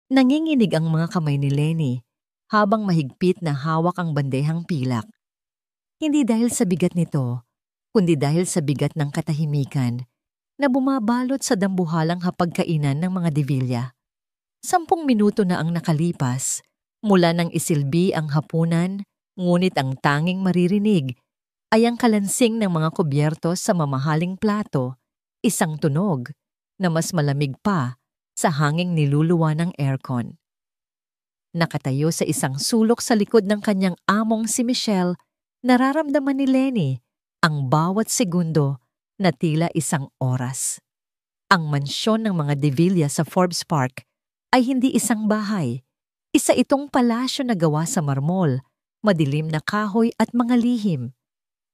Nanginginig ang mga kamay ni Lenny habang mahigpit na hawak ang bandehang pilak. Hindi dahil sa bigat nito, kundi dahil sa bigat ng katahimikan na bumabalot sa dambuhalang hapagkainan ng mga Divilla. 10 minuto na ang nakalipas mula nang isilbi ang hapunan, ngunit ang tanging maririnig ay ang kalansing ng mga kubyertos sa mamahaling plato, isang tunog na mas malamig pa sa hanging niluluwa ng aircon. Nakatayo sa isang sulok sa likod ng kanyang among si Michelle, nararamdaman ni Lenny ang bawat segundo na tila isang oras. Ang mansyon ng mga Divilla sa Forbes Park ay hindi isang bahay. Isa itong palasyo na gawa sa marmol, madilim na kahoy at mga lihim.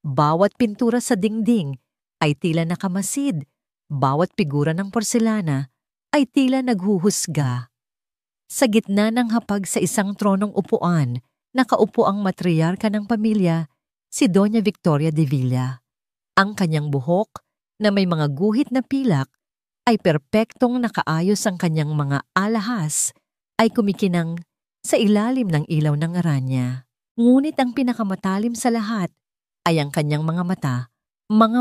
Bawat pintura sa dingding ay tila nakamasid. Bawat figura ng porselana ay tila naghuhusga. Sa gitna ng hapag sa isang tronong upuan, nakaupo ang matriarka ng pamilya, si Doña Victoria Divilla. Ang kanyang buhok, na may mga guhit na pilak, ay perpektong nakaayos. Ang kanyang mga alahas ay kumikinang sa ilalim ng ilaw ng aranya. Ngunit ang pinakamatalim sa lahat ay ang kanyang mga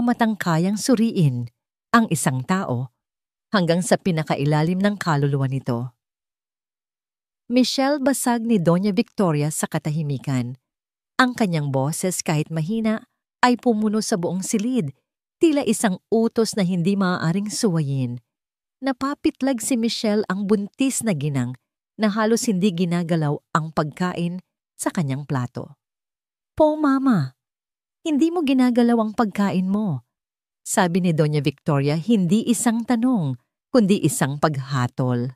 matang kayang suriin ang isang tao hanggang sa pinakailalim ng kaluluwa nito. Michelle basag ni Doña Victoria sa katahimikan. Ang kanyang boses kahit mahina ay pumuno sa buong silid, tila isang utos na hindi maaaring suwayin. Napapitlag si Michelle ang buntis na ginang na halos hindi ginagalaw ang pagkain sa kanyang plato. "Po, Mama, hindi mo ginagalaw ang pagkain mo," sabi ni Doña Victoria, hindi isang tanong, kundi isang paghatol.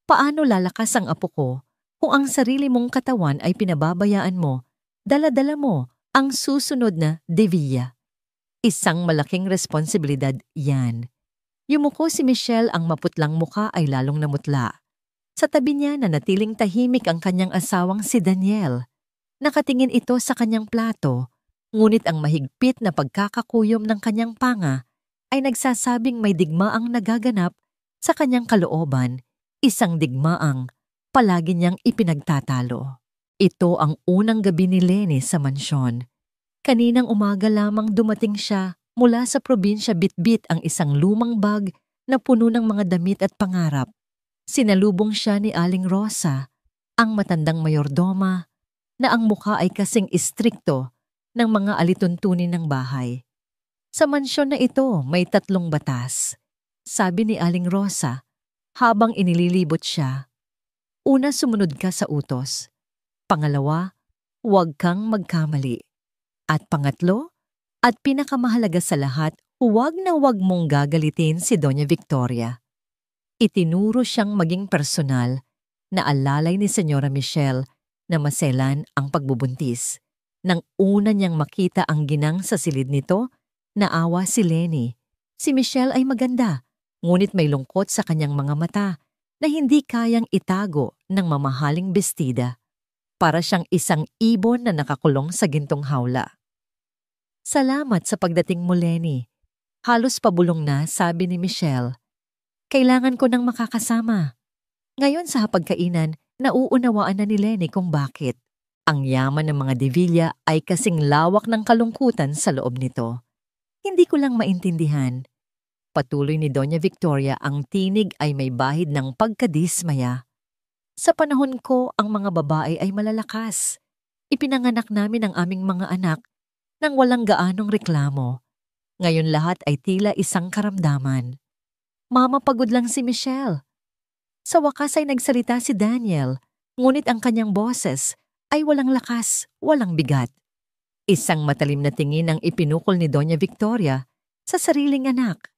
"Paano lalakas ang apo ko kung ang sarili mong katawan ay pinababayaan mo, dala-dala mo ang susunod na Divilla? Isang malaking responsibilidad yan." Yumuko si Michelle, ang maputlang muka ay lalong namutla. Sa tabi niya nanatiling tahimik ang kanyang asawang si Daniel. Nakatingin ito sa kanyang plato, ngunit ang mahigpit na pagkakakuyom ng kanyang panga ay nagsasabing may digmaang nagaganap sa kanyang kalooban, isang digmaang palagi niyang ipinagtatalo. Ito ang unang gabi ni Lenny sa mansyon. Kaninang umaga lamang dumating siya mula sa probinsya, bitbit ang isang lumang bag na puno ng mga damit at pangarap. Sinalubong siya ni Aling Rosa, ang matandang mayordoma, na ang mukha ay kasing istrikto ng mga alituntunin ng bahay. "Sa mansyon na ito may 3 batas," sabi ni Aling Rosa habang inililibot siya. "Una, sumunod ka sa utos. Pangalawa, huwag kang magkamali. At pangatlo, at pinakamahalaga sa lahat, huwag na huwag mong gagalitin si Doña Victoria." Itinuro siyang maging personal na alalay ni Senyora Michelle na maselan ang pagbubuntis. Nang una niyang makita ang ginang sa silid nito, naawa si Lenny. Si Michelle ay maganda, ngunit may lungkot sa kanyang mga mata na hindi kayang itago ng mamahaling bestida. Para siyang isang ibon na nakakulong sa gintong hawla. "Salamat sa pagdating mo, Lenny. Halos pabulong na," sabi ni Michelle. "Kailangan ko ng makakasama." Ngayon sa hapagkainan, nauunawaan na ni Lenny kung bakit. Ang yaman ng mga Divilla ay kasing lawak ng kalungkutan sa loob nito. "Hindi ko lang maintindihan." Patuloy ni Doña Victoria, ang tinig ay may bahid ng pagkadismaya. "Sa panahon ko, ang mga babae ay malalakas. Ipinanganak namin ang aming mga anak nang walang gaanong reklamo. Ngayon lahat ay tila isang karamdaman." "Mama, pagod lang si Michelle." Sa wakas ay nagsalita si Daniel, ngunit ang kanyang boses ay walang lakas, walang bigat. Isang matalim na tingin ang ipinukol ni Doña Victoria sa sariling anak.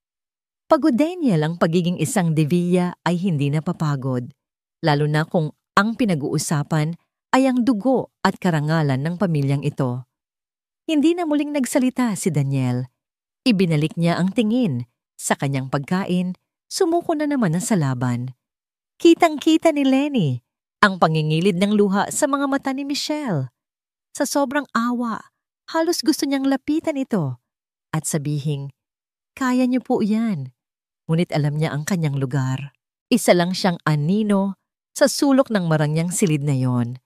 Pagod Daniel, ang pagiging isang Divilla ay hindi napapagod, lalo na kung ang pinag-uusapan ay ang dugo at karangalan ng pamilyang ito. Hindi na muling nagsalita si Daniel. Ibinalik niya ang tingin sa kanyang pagkain, sumuko na naman sa laban. Kitang-kita ni Lenny ang pangingilid ng luha sa mga mata ni Michelle. Sa sobrang awa, halos gusto niyang lapitan ito at sabihing, "Kaya niyo po yan." Ngunit alam niya ang kanyang lugar. Isa lang siyang anino sa sulok ng marangyang silid na yon.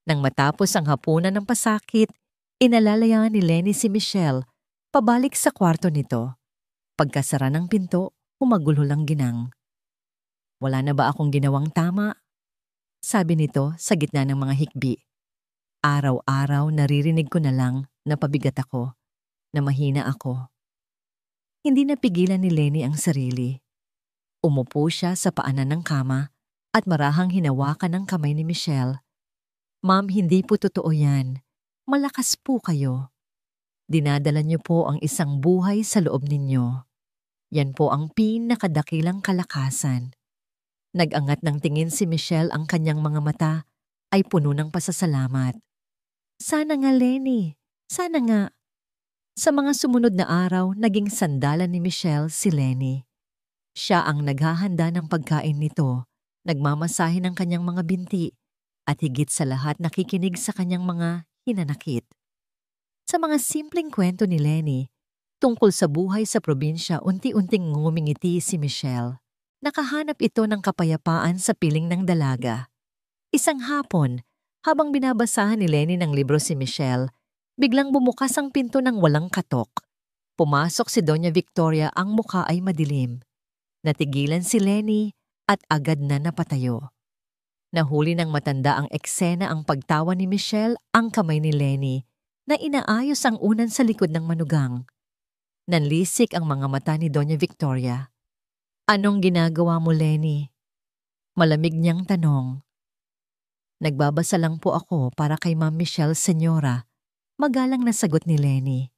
Nang matapos ang hapunan ng pasakit, inalalayan ni Lenny si Michelle pabalik sa kwarto nito. Pagkasara ng pinto, humagulo lang ginang. "Wala na ba akong ginawang tama?" sabi nito sa gitna ng mga hikbi. Araw-araw naririnig ko na lang na pabigat ako, na mahina ako. Hindi napigilan ni Lenny ang sarili. Umupo siya sa paanan ng kama at marahang hinawakan ng kamay ni Michelle. "Ma'am, hindi po totoo yan. Malakas po kayo. Dinadala niyo po ang isang buhay sa loob ninyo. Yan po ang pinakadakilang kalakasan." Nag-angat ng tingin si Michelle, ang kanyang mga mata ay puno ng pasasalamat. "Sana nga, Lenny. Sana nga." Sa mga sumunod na araw, naging sandalan ni Michelle si Lenny. Siya ang naghahanda ng pagkain nito, nagmamasahe ng kanyang mga binti, at higit sa lahat nakikinig sa kanyang mga hinanakit. Sa mga simpleng kwento ni Lenny, tungkol sa buhay sa probinsya, unti-unting ngumingiti si Michelle. Nakahanap ito ng kapayapaan sa piling ng dalaga. Isang hapon, habang binabasahan ni Lenny ng libro si Michelle, biglang bumukas ang pinto ng walang katok. Pumasok si Doña Victoria, ang mukha ay madilim. Natigilan si Lenny at agad na napatayo. Nahuli ng matanda ang eksena, ang pagtawa ni Michelle, ang kamay ni Lenny na inaayos ang unan sa likod ng manugang. Nanlisik ang mga mata ni Doña Victoria. "Anong ginagawa mo, Lenny?" Malamig niyang tanong. "Nagbabasa lang po ako para kay Ma'am Michelle, Senyora," magalang na sagot ni Lenny.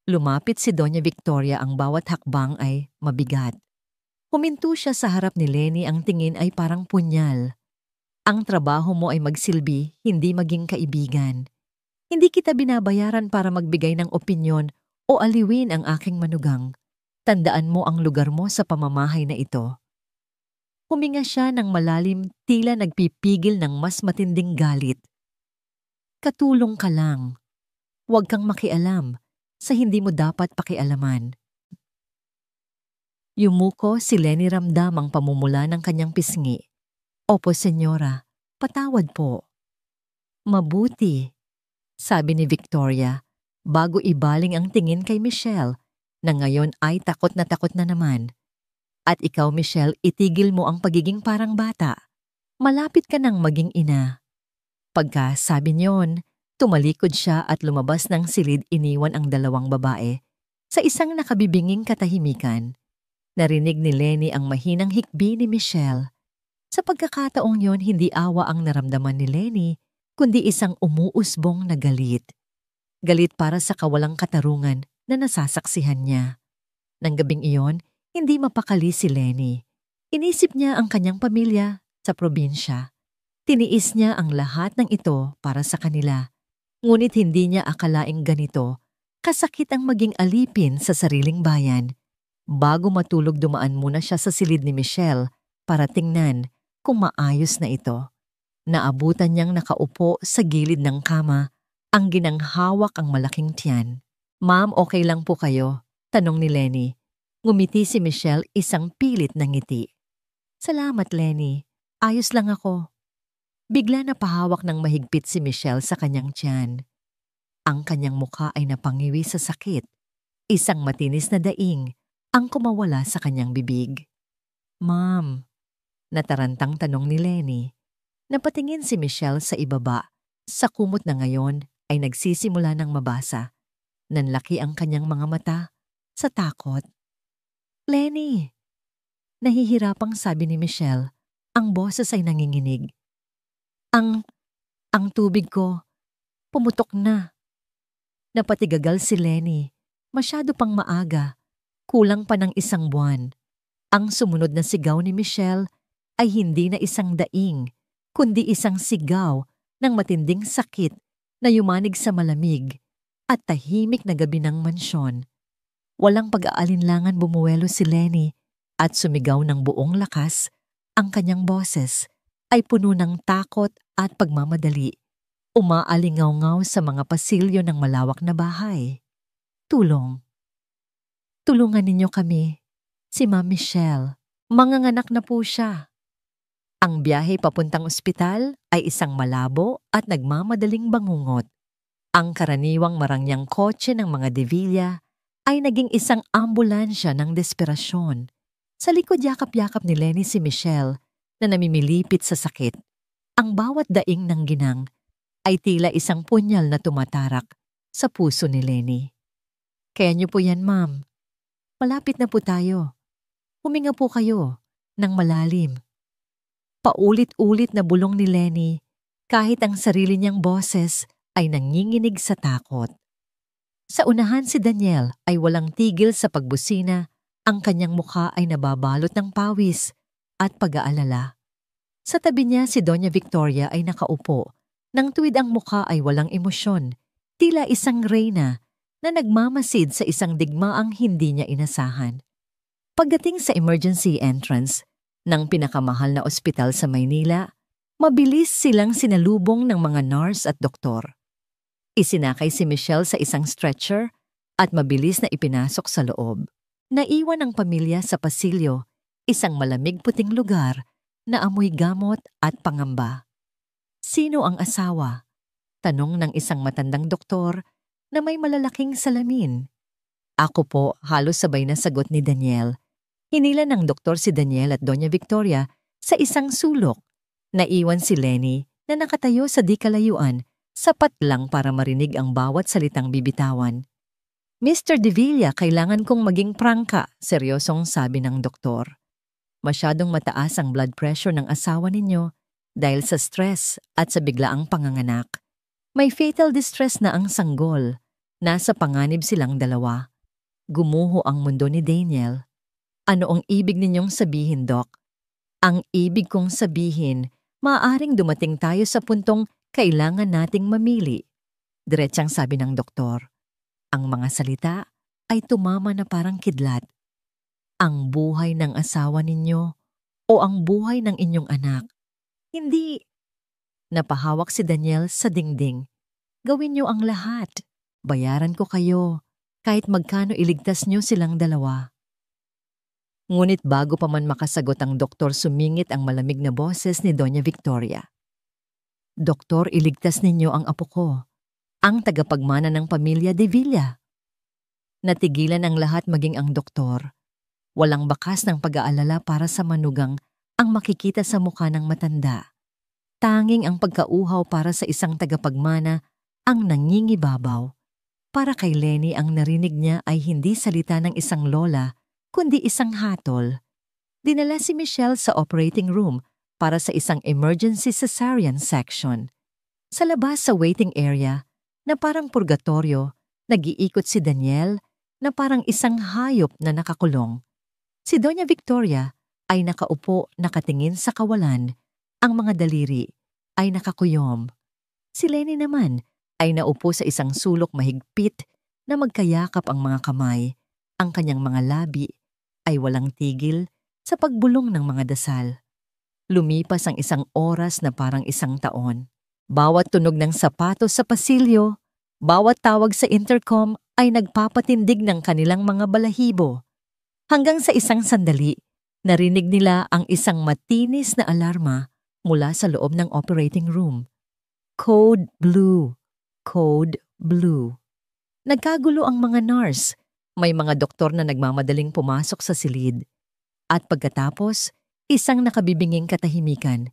Lumapit si Doña Victoria, ang bawat hakbang ay mabigat. Huminto siya sa harap ni Lenny, ang tingin ay parang punyal. "Ang trabaho mo ay magsilbi, hindi maging kaibigan. Hindi kita binabayaran para magbigay ng opinyon o aliwin ang aking manugang. Tandaan mo ang lugar mo sa pamamahay na ito." Huminga siya ng malalim, tila nagpipigil ng mas matinding galit. "Katulong ka lang. Huwag kang makialam sa hindi mo dapat pakialaman." Yumuko si Lenny, ramdam ang pamumula ng kanyang pisngi. "Opo, Senyora. Patawad po." "Mabuti," sabi ni Victoria, bago ibaling ang tingin kay Michelle, na ngayon ay takot na naman. "At ikaw, Michelle, itigil mo ang pagiging parang bata. Malapit ka nang maging ina." Pagkasabi niyon, tumalikod siya at lumabas ng silid, iniwan ang dalawang babae sa isang nakabibinging katahimikan. Narinig ni Lenny ang mahinang hikbi ni Michelle. Sa pagkakataong yon, hindi awa ang naramdaman ni Lenny, kundi isang umuusbong na galit. Galit para sa kawalang katarungan na nasasaksihan niya. Nang gabing iyon, hindi mapakali si Lenny. Inisip niya ang kanyang pamilya sa probinsya. Tiniis niya ang lahat ng ito para sa kanila. Ngunit hindi niya akalaing ganito kasakit ang maging alipin sa sariling bayan. Bago matulog, dumaan muna siya sa silid ni Michelle para tingnan kung maayos na ito. Naabutan niyang nakaupo sa gilid ng kama, ang ginanghawak ang malaking tiyan. "Ma'am, okay lang po kayo?" tanong ni Lenny. Ngumiti si Michelle, isang pilit na ngiti. "Salamat, Lenny. Ayos lang ako." Bigla na pahawak ng mahigpit si Michelle sa kanyang tiyan. Ang kanyang mukha ay napangiwi sa sakit. Isang matinis na daing ang kumawala sa kanyang bibig. "Ma'am," natarantang tanong ni Lenny. Napatingin si Michelle sa ibaba. Sa kumot na ngayon ay nagsisimula ng mabasa. Nanlaki ang kanyang mga mata sa takot. "Lenny!" Nahihirapang sabi ni Michelle, ang boses ay nanginginig. Ang tubig ko, pumutok na." Napatigagal si Lenny. Masyado pang maaga. Kulang pa ng 1 buwan. Ang sumunod na sigaw ni Michelle ay hindi na isang daing, kundi isang sigaw ng matinding sakit na yumanig sa malamig at tahimik na gabi ng mansyon. Walang pag-aalinlangan bumuwelo si Lenny at sumigaw ng buong lakas. Ang kanyang boses ay puno ng takot at pagmamadali. Umaalingaw-ngaw sa mga pasilyo ng malawak na bahay. "Tulong. Tulungan ninyo kami. Si Ma'am Michelle. Manganganak na po siya." Ang biyahe papuntang ospital ay isang malabo at nagmamadaling bangungot. Ang karaniwang marangyang kotse ng mga De Villa ay naging isang ambulansya ng desperasyon. Sa likod yakap-yakap ni Lenny si Michelle na namimilipit sa sakit. Ang bawat daing ng ginang ay tila isang punyal na tumatarak sa puso ni Lenny. Kaya niyo po yan, ma'am. Malapit na po tayo. Huminga po kayo ng malalim. Paulit-ulit na bulong ni Lenny kahit ang sarili niyang boses ay nanginginig sa takot. Sa unahan si Daniel ay walang tigil sa pagbusina, ang kanyang mukha ay nababalot ng pawis at pag-aalala. Sa tabi niya si Doña Victoria ay nakaupo, nang tuwid ang mukha ay walang emosyon, tila isang reyna na nagmamasid sa isang digmaang hindi niya inasahan. Pagdating sa emergency entrance ng pinakamahal na ospital sa Maynila, mabilis silang sinalubong ng mga nurse at doktor. Isinakay si Michelle sa isang stretcher at mabilis na ipinasok sa loob. Naiwan ang pamilya sa pasilyo, isang malamig puting lugar na amoy gamot at pangamba. Sino ang asawa? Tanong ng isang matandang doktor na may malalaking salamin. Ako po, halos sabay na sagot ni Daniel. Hinila ng doktor si Daniel at Doña Victoria sa isang sulok. Naiwan si Lenny na nakatayo sa di kalayuan, sapat lang para marinig ang bawat salitang bibitawan. Mr. De Villa, kailangan kong maging prangka, seryosong sabi ng doktor. Masyadong mataas ang blood pressure ng asawa ninyo dahil sa stress at sa biglaang panganganak. May fatal distress na ang sanggol. Nasa panganib silang dalawa. Gumuho ang mundo ni Daniel. Ano ang ibig ninyong sabihin, Doc? Ang ibig kong sabihin, maaaring dumating tayo sa puntong kailangan nating mamili. Diretsang sabi ng doktor. Ang mga salita ay tumama na parang kidlat. Ang buhay ng asawa ninyo o ang buhay ng inyong anak. Hindi. Napahawak si Daniel sa dingding. Gawin niyo ang lahat. Bayaran ko kayo. Kahit magkano iligtas niyo silang dalawa. Ngunit bago pa man makasagot ang doktor, sumingit ang malamig na boses ni Doña Victoria. Doktor, iligtas ninyo ang apo ko, ang tagapagmana ng pamilya De Villa. Natigilan ang lahat maging ang doktor. Walang bakas ng pag-aalala para sa manugang ang makikita sa mukha ng matanda. Tanging ang pagkauhaw para sa isang tagapagmana ang nangingibabaw. Para kay Lenny ang narinig niya ay hindi salita ng isang lola, kundi isang hatol. Dinala si Michelle sa operating room para sa isang emergency cesarean section. Sa labas sa waiting area, na parang purgatorio, nag-iikot si Daniel na parang isang hayop na nakakulong. Si Doña Victoria ay nakaupo nakatingin sa kawalan, ang mga daliri ay nakakuyom. Si Lenny naman ay naupo sa isang sulok mahigpit na magkayakap ang mga kamay. Ang kanyang mga labi ay walang tigil sa pagbulong ng mga dasal. Lumipas ang isang oras na parang isang taon. Bawat tunog ng sapatos sa pasilyo, bawat tawag sa intercom ay nagpapatindig ng kanilang mga balahibo. Hanggang sa isang sandali, narinig nila ang isang matinis na alarma mula sa loob ng operating room. Code Blue. Code Blue. Nagkagulo ang mga nurse. May mga doktor na nagmamadaling pumasok sa silid. At pagkatapos, isang nakabibinging katahimikan.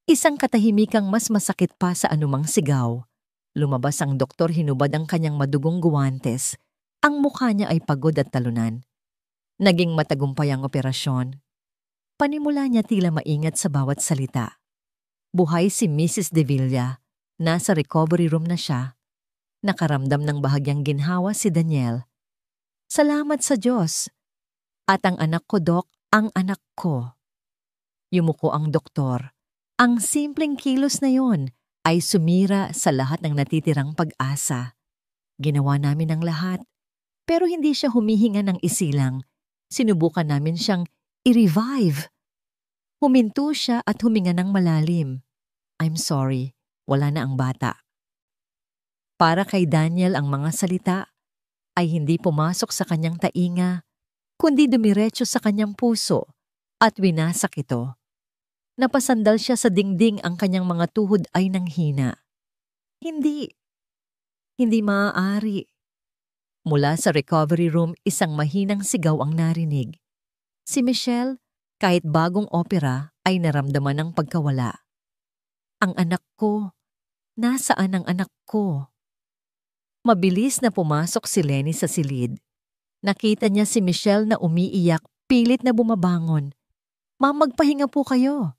Isang katahimikang mas masakit pa sa anumang sigaw. Lumabas ang doktor, hinubad ang kanyang madugong guwantes. Ang mukha niya ay pagod at talunan. Naging matagumpay ang operasyon. Panimula niya tila maingat sa bawat salita. Buhay si Mrs. De Villa. Nasa recovery room na siya. Nakaramdam ng bahagyang ginhawa si Daniel. Salamat sa Diyos. At ang anak ko, Doc, ang anak ko. Yumuko ang doktor. Ang simpleng kilos na yon ay sumira sa lahat ng natitirang pag-asa. Ginawa namin ang lahat, pero hindi siya humihinga ng isilang. Sinubukan namin siyang i-revive. Huminto siya at huminga ng malalim. I'm sorry, wala na ang bata. Para kay Daniel ang mga salita ay hindi pumasok sa kanyang tainga, kundi dumiretso sa kanyang puso at winasak ito. Napasandal siya sa dingding, ang kanyang mga tuhod ay nanghina. Hindi. Hindi maaari. Mula sa recovery room, isang mahinang sigaw ang narinig. Si Michelle, kahit bagong opera, ay naramdaman ng pagkawala. Ang anak ko. Nasaan ang anak ko? Mabilis na pumasok si Lenny sa silid. Nakita niya si Michelle na umiiyak, pilit na bumabangon. "Ma'am, magpahinga po kayo."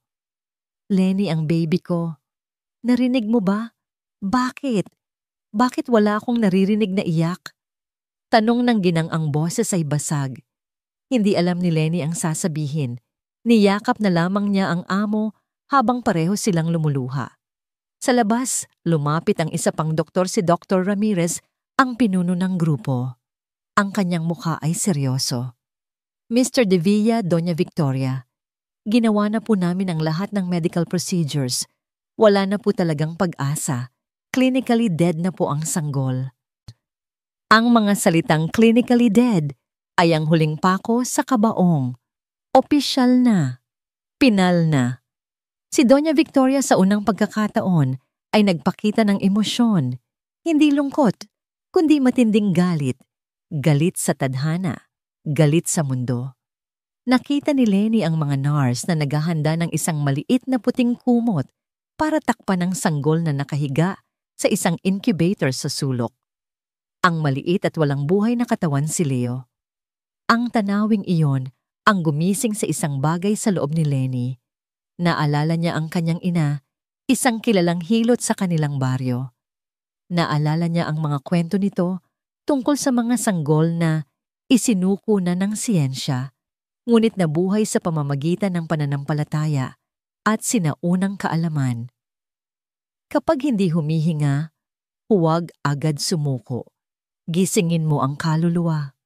"Lenny, ang baby ko. Narinig mo ba? Bakit? Bakit wala akong naririnig na iyak?" Tanong ng ginang, ang boses ay basag. Hindi alam ni Lenny ang sasabihin. Niyakap na lamang niya ang amo habang pareho silang lumuluha. Sa labas, lumapit ang isa pang doktor, si Dr. Ramirez, ang pinuno ng grupo. Ang kanyang mukha ay seryoso. "Mr. De Villa, Doña Victoria, ginawa na po namin ang lahat ng medical procedures. Wala na po talagang pag-asa. Clinically dead na po ang sanggol." Ang mga salitang clinically dead ay ang huling pako sa kabaong. Opisyal na. Pinal na. Si Doña Victoria sa unang pagkakataon ay nagpakita ng emosyon. Hindi lungkot, kundi matinding galit. Galit sa tadhana. Galit sa mundo. Nakita ni Lenny ang mga nurse na naghahanda ng isang maliit na puting kumot para takpan ang sanggol na nakahiga sa isang incubator sa sulok. Ang maliit at walang buhay na katawan si Leo. Ang tanawing iyon ang gumising sa isang bagay sa loob ni Lenny. Naalala niya ang kanyang ina, isang kilalang hilot sa kanilang baryo. Naalala niya ang mga kwento nito tungkol sa mga sanggol na isinuko na ng siyensya, ngunit nabuhay sa pamamagitan ng pananampalataya at sinaunang kaalaman. Kapag hindi humihinga, huwag agad sumuko. Gisingin mo ang kaluluwa.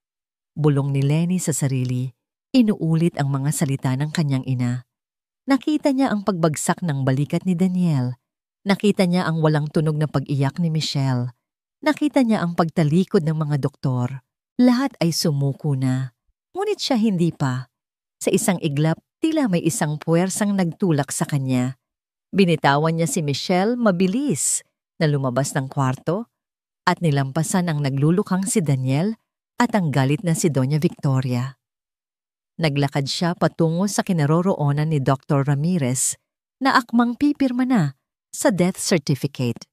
Bulong ni Lenny sa sarili, inuulit ang mga salita ng kanyang ina. Nakita niya ang pagbagsak ng balikat ni Daniel. Nakita niya ang walang tunog na pag-iyak ni Michelle. Nakita niya ang pagtalikod ng mga doktor. Lahat ay sumuko na. Ngunit siya hindi pa. Sa isang iglap, tila may isang puwersang nagtulak sa kanya. Binitawan niya si Michelle mabilis na lumabas ng kwarto at nilampasan ang naglulukhang si Daniel at ang galit na si Doña Victoria. Naglakad siya patungo sa kinaroroonan ni Dr. Ramirez na akmang pipirma na sa death certificate.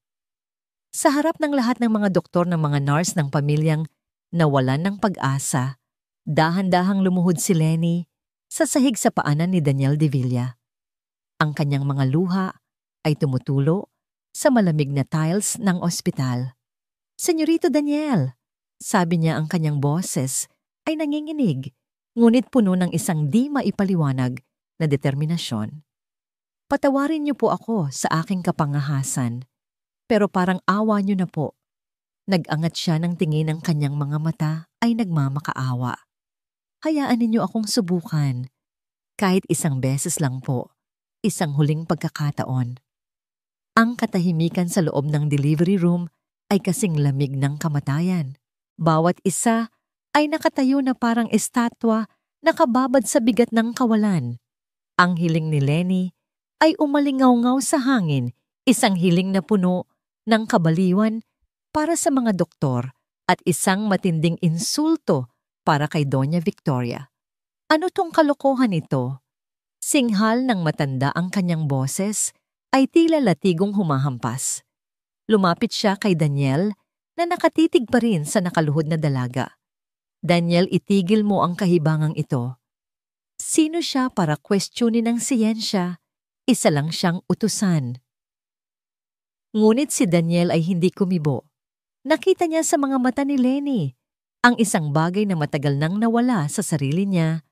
Sa harap ng lahat ng mga doktor ng mga nurse ng pamilyang nawalan ng pag-asa, dahan-dahang lumuhod si Lenny sa sahig sa paanan ni Daniel De Villa. Ang kanyang mga luha ay tumutulo sa malamig na tiles ng ospital. "Senyorito Daniel," sabi niya, ang kanyang boses ay nanginginig, ngunit puno ng isang di maipaliwanag na determinasyon. "Patawarin niyo po ako sa aking kapangahasan, pero parang awa niyo na po." Nag-angat siya ng tingin, ang kanyang mga mata ay nagmamakaawa. "Hayaan ninyo akong subukan. Kahit isang beses lang po, isang huling pagkakataon." Ang katahimikan sa loob ng delivery room ay kasing lamig ng kamatayan. Bawat isa ay nakatayo na parang estatwa, nakababad sa bigat ng kawalan. Ang hiling ni Lenny ay umalingaw-ngaw sa hangin, isang hiling na puno ng kabaliwan para sa mga doktor at isang matinding insulto para kay Doña Victoria. "Ano tong kalokohan ito?" Singhal ng matanda, ang kanyang boses ay tila latigong humahampas. Lumapit siya kay Daniel na nakatitig pa rin sa nakaluhod na dalaga. "Daniel, itigil mo ang kahibangang ito. Sino siya para questionin ng siyensya? Isa lang siyang utusan." Ngunit si Daniel ay hindi kumibo. Nakita niya sa mga mata ni Lenny ang isang bagay na matagal nang nawala sa sarili niya,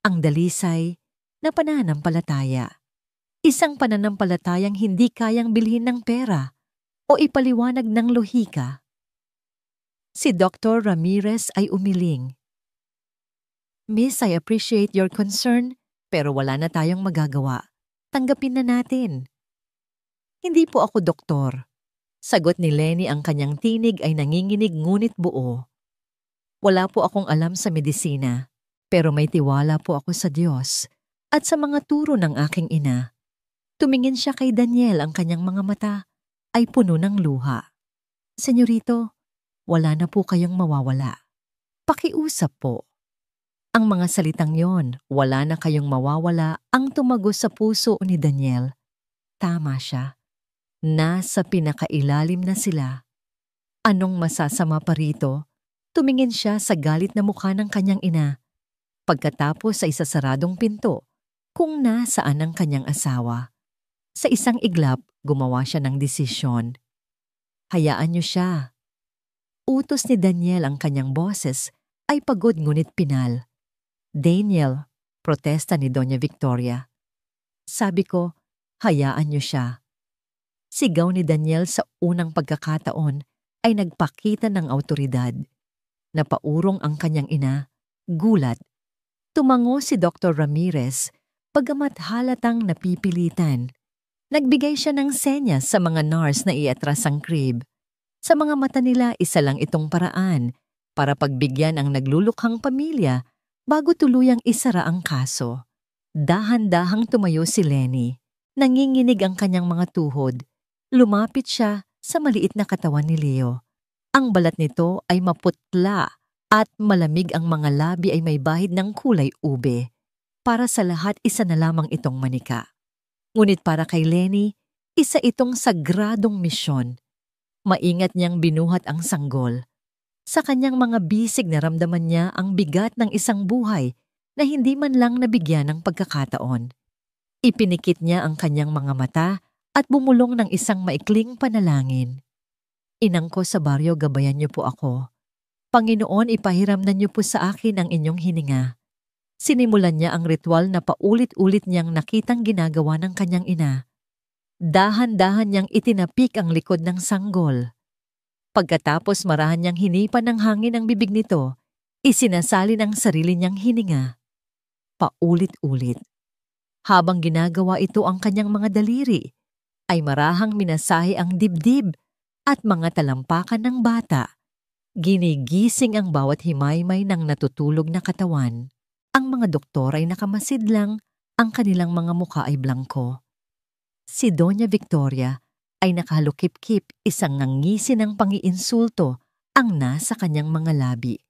ang dalisay na pananampalataya. Isang pananampalatayang hindi kayang bilhin ng pera o ipaliwanag ng lohika. Si Dr. Ramirez ay umiling. "Miss, I appreciate your concern, pero wala na tayong magagawa. Tanggapin na natin." "Hindi po ako doktor." Sagot ni Lenny, ang kanyang tinig ay nanginginig ngunit buo. "Wala po akong alam sa medisina, pero may tiwala po ako sa Diyos at sa mga turo ng aking ina. Tumingin siya kay Daniel, ang kanyang mga mata ay puno ng luha. "Senyorito, wala na po kayong mawawala. Pakiusap po." Ang mga salitang yon, "wala na kayong mawawala," ang tumagos sa puso ni Daniel. Tama siya. Nasa pinakailalim na sila. Anong masasama pa rito? Tumingin siya sa galit na mukha ng kanyang ina. Pagkatapos sa isasaradong pinto, kung nasaan ang kanyang asawa. Sa isang iglap, gumawa siya ng desisyon. Hayaan niyo siya. Utos ni Daniel, ang kanyang boses ay pagod ngunit pinal. "Daniel," protesta ni Doña Victoria. "Sabi ko, hayaan niyo siya." Sigaw ni Daniel sa unang pagkakataon ay nagpakita ng awtoridad. Napaurong ang kanyang ina, gulat. Tumango si Dr. Ramirez, bagamat halatang napipilitan. Nagbigay siya ng senyas sa mga nurse na iatras ang crib. Sa mga mata nila, isa lang itong paraan para pagbigyan ang naglulukhang pamilya bago tuluyang isara ang kaso. Dahan-dahang tumayo si Lenny. Nanginginig ang kanyang mga tuhod. Lumapit siya sa maliit na katawan ni Leo. Ang balat nito ay maputla at malamig, ang mga labi ay may bahid ng kulay ube. Para sa lahat, isa na lamang itong manika. Ngunit para kay Lenny, isa itong sagradong misyon. Maingat niyang binuhat ang sanggol. Sa kanyang mga bisig naramdaman niya ang bigat ng isang buhay na hindi man lang nabigyan ng pagkakataon. Ipinikit niya ang kanyang mga mata at bumulong ng isang maikling panalangin. "Inang ko sa baryo, gabayan niyo po ako. Panginoon, ipahiramnan niyo po sa akin ang inyong hininga." Sinimulan niya ang ritual na paulit-ulit niyang nakitang ginagawa ng kanyang ina. Dahan-dahan niyang itinapik ang likod ng sanggol. Pagkatapos marahan niyang hinipan ng hangin ang bibig nito, isinasalin ang sarili niyang hininga. Paulit-ulit. Habang ginagawa ito, ang kanyang mga daliri ay marahang minasahe ang dibdib at mga talampakan ng bata. Ginigising ang bawat himaymay ng natutulog na katawan. Ang mga doktor ay nakamasid lang, ang kanilang mga mukha ay blangko. Si Doña Victoria ay nakahalukip-kip, isang ngangisi ng pangiinsulto ang nasa kanyang mga labi.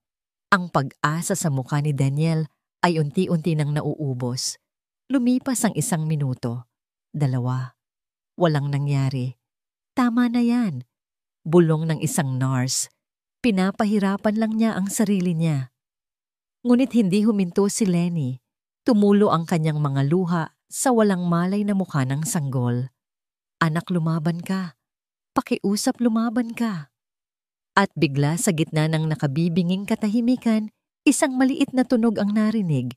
Ang pag-asa sa mukha ni Daniel ay unti-unti nang nauubos. Lumipas ang 1 minuto, 2. Walang nangyari. "Tama na yan," bulong ng isang nurse. Pinapahirapan lang niya ang sarili niya. Ngunit hindi huminto si Lenny. Tumulo ang kanyang mga luha sa walang malay na mukha ng sanggol. "Anak, lumaban ka. Pakiusap, lumaban ka." At bigla sa gitna ng nakabibinging katahimikan, isang maliit na tunog ang narinig.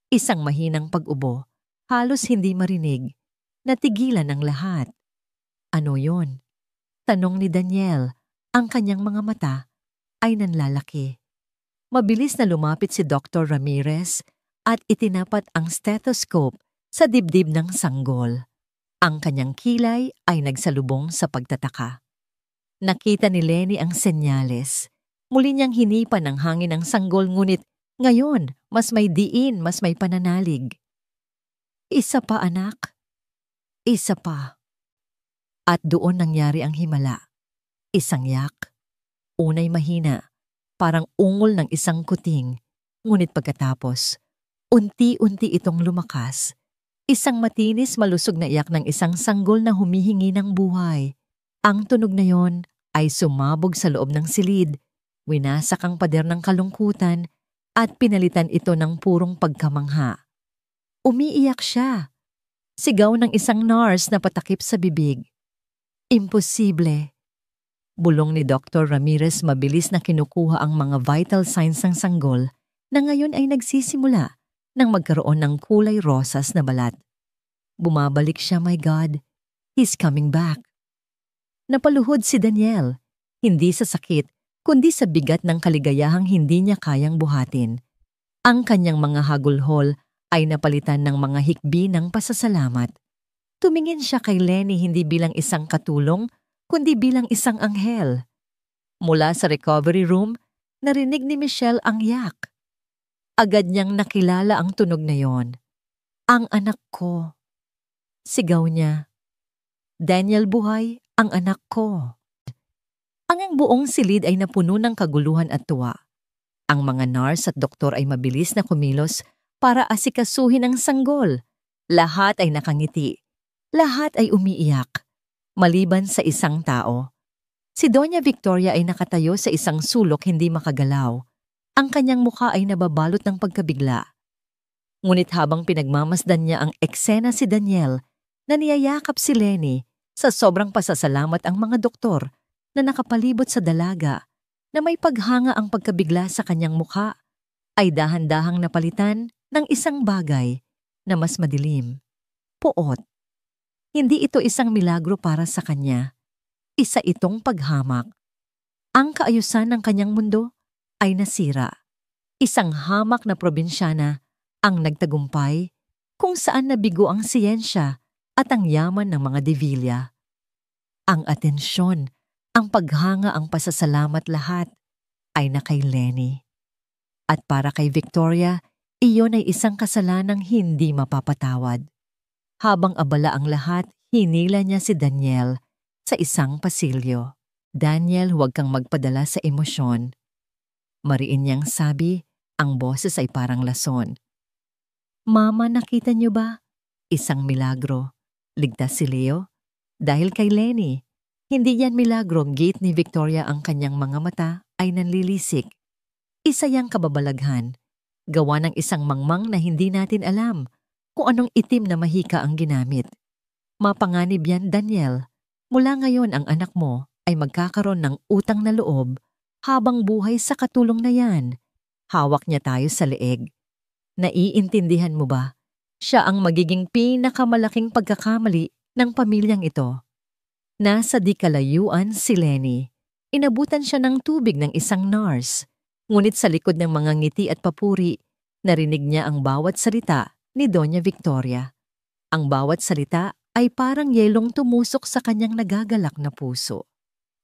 Isang mahinang pag-ubo, halos hindi marinig. Natigilan ang lahat. "Ano yon?" tanong ni Daniel. Ang kanyang mga mata ay nanlalaki. Mabilis na lumapit si Dr. Ramirez at itinapat ang stethoscope sa dibdib ng sanggol. Ang kanyang kilay ay nagsalubong sa pagtataka. Nakita ni Lenny ang senyales. Muli niyang hinipan ng hangin ang sanggol, ngunit ngayon mas may diin, mas may pananalig. "Isa pa, anak. Isa pa." At doon nangyari ang himala. Isang yak. Unay mahina, parang ungol ng isang kuting. Ngunit pagkatapos, unti-unti itong lumakas. Isang matinis, malusog na iyak ng isang sanggol na humihingi ng buhay. Ang tunog na yon ay sumabog sa loob ng silid, winasak ang pader ng kalungkutan at pinalitan ito ng purong pagkamangha. Umiiyak siya. Sigaw ng isang nurse na patakip sa bibig. "Imposible." Bulong ni Dr. Ramirez, mabilis na kinukuha ang mga vital signs ng sanggol na ngayon ay nagsisimula nang magkaroon ng kulay rosas na balat. Bumabalik siya, my God. He's coming back. Napaluhod si Daniel, hindi sa sakit, kundi sa bigat ng kaligayahang hindi niya kayang buhatin. Ang kanyang mga hagulhol ay napalitan ng mga hikbi ng pasasalamat. Tumingin siya kay Lenny hindi bilang isang katulong, kundi bilang isang anghel. Mula sa recovery room, narinig ni Michelle ang yak. Agad niyang nakilala ang tunog na yon. Ang anak ko. Sigaw niya, "Daniel buhay, ang anak ko." Ang buong silid ay napuno ng kaguluhan at tuwa. Ang mga nurse at doktor ay mabilis na kumilos para asikasuhin ang sanggol. Lahat ay nakangiti. Lahat ay umiiyak. Maliban sa isang tao. Si Doña Victoria ay nakatayo sa isang sulok hindi makagalaw. Ang kanyang mukha ay nababalot ng pagkabigla. Ngunit habang pinagmamasdan niya ang eksena si Daniel, na niyayakap si Lenny, sa sobrang pasasalamat ang mga doktor na nakapalibot sa dalaga, na may paghanga ang pagkabigla sa kanyang mukha, ay dahan-dahang napalitan ng isang bagay na mas madilim. Puot. Hindi ito isang milagro para sa kanya. Isa itong paghamak. Ang kaayusan ng kanyang mundo ay nasira. Isang hamak na probinsyana ang nagtagumpay kung saan nabigo ang siyensya at ang yaman ng mga Devilla. Ang atensyon, ang paghanga, ang pasasalamat, lahat ay na kay Lenny. At para kay Victoria, iyon ay isang kasalanang hindi mapapatawad. Habang abala ang lahat, hinila niya si Daniel sa isang pasilyo. "Daniel, huwag kang magpadala sa emosyon." Mariin niyang sabi, ang boses ay parang lason. "Mama, nakita niyo ba? Isang milagro. Ligtas si Leo? Dahil kay Lenny." Hindi yan milagro, gate ni Victoria, ang kanyang mga mata ay nanlilisik. Isa yang kababalaghan. Gawa ng isang mangmang na hindi natin alam kung anong itim na mahika ang ginamit. Mapanganib yan, Daniel. Mula ngayon ang anak mo ay magkakaroon ng utang na loob habang buhay sa katulong na yan. Hawak niya tayo sa leeg. Naiintindihan mo ba? Siya ang magiging pinakamalaking pagkakamali ng pamilyang ito. Nasa di kalayuan si Lenny. Inabutan siya ng tubig ng isang nurse. Ngunit sa likod ng mga ngiti at papuri, narinig niya ang bawat salita ni Doña Victoria. Ang bawat salita ay parang yelong tumusok sa kanyang nagagalak na puso.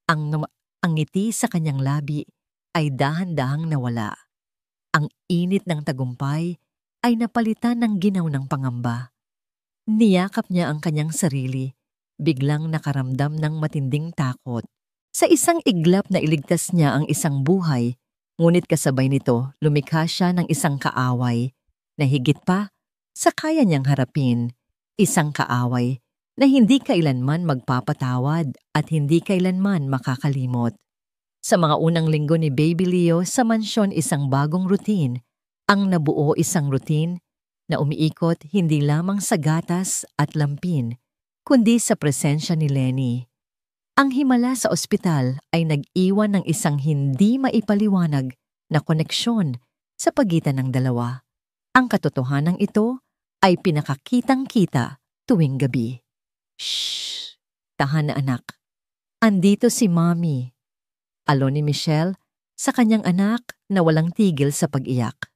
Ang ngiti sa kanyang labi ay dahan-dahang nawala. Ang init ng tagumpay ay napalitan ng ginaw ng pangamba. Niyakap niya ang kanyang sarili, biglang nakaramdam ng matinding takot. Sa isang iglap na iligtas niya ang isang buhay, ngunit kasabay nito lumikha siya ng isang kaaway na higit pa sa kaya niyang harapin. Isang kaaway na hindi kailanman magpapatawad at hindi kailanman makakalimot. Sa mga unang linggo ni Baby Leo sa mansyon, isang bagong routine ang nabuo, isang routine na umiikot hindi lamang sa gatas at lampin, kundi sa presensya ni Lenny. Ang himala sa ospital ay nag-iwan ng isang hindi maipaliwanag na koneksyon sa pagitan ng dalawa. Ang katotohanan ito ay pinakakitang-kita tuwing gabi. "Shh! Tahan na, anak. Andito si Mommy." Alon ni Michelle sa kanyang anak na walang tigil sa pag-iyak.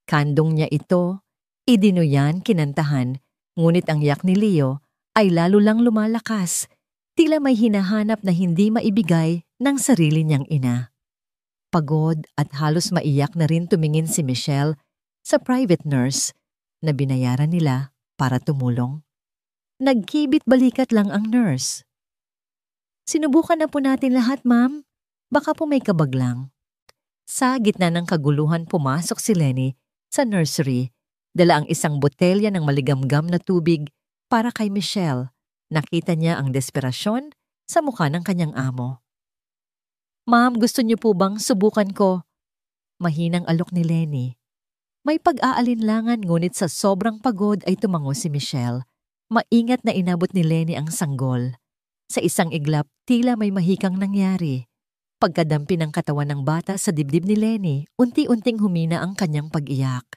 Kandong niya ito, idinuyan, kinantahan, ngunit ang iyak ni Leo ay lalo lang lumalakas, tila may hinahanap na hindi maibigay ng sarili niyang ina. Pagod at halos maiyak na rin tumingin si Michelle sa private nurse na binayaran nila para tumulong. Nagkibit balikat lang ang nurse. "Sinubukan na po natin lahat, ma'am. Baka po may kabaglang." Sa gitna ng kaguluhan, pumasok si Lenny sa nursery, dala ang isang botelya ng maligamgam na tubig para kay Michelle. Nakita niya ang desperasyon sa mukha ng kanyang amo. "Ma'am, gusto niyo po bang subukan ko?" Mahinang alok ni Lenny. May pag-aalinlangan, ngunit sa sobrang pagod ay tumango si Michelle. Maingat na inabot ni Lenny ang sanggol. Sa isang iglap, tila may mahikang nangyari. Pagkadampi ng katawan ng bata sa dibdib ni Lenny, unti-unting humina ang kanyang pag-iyak.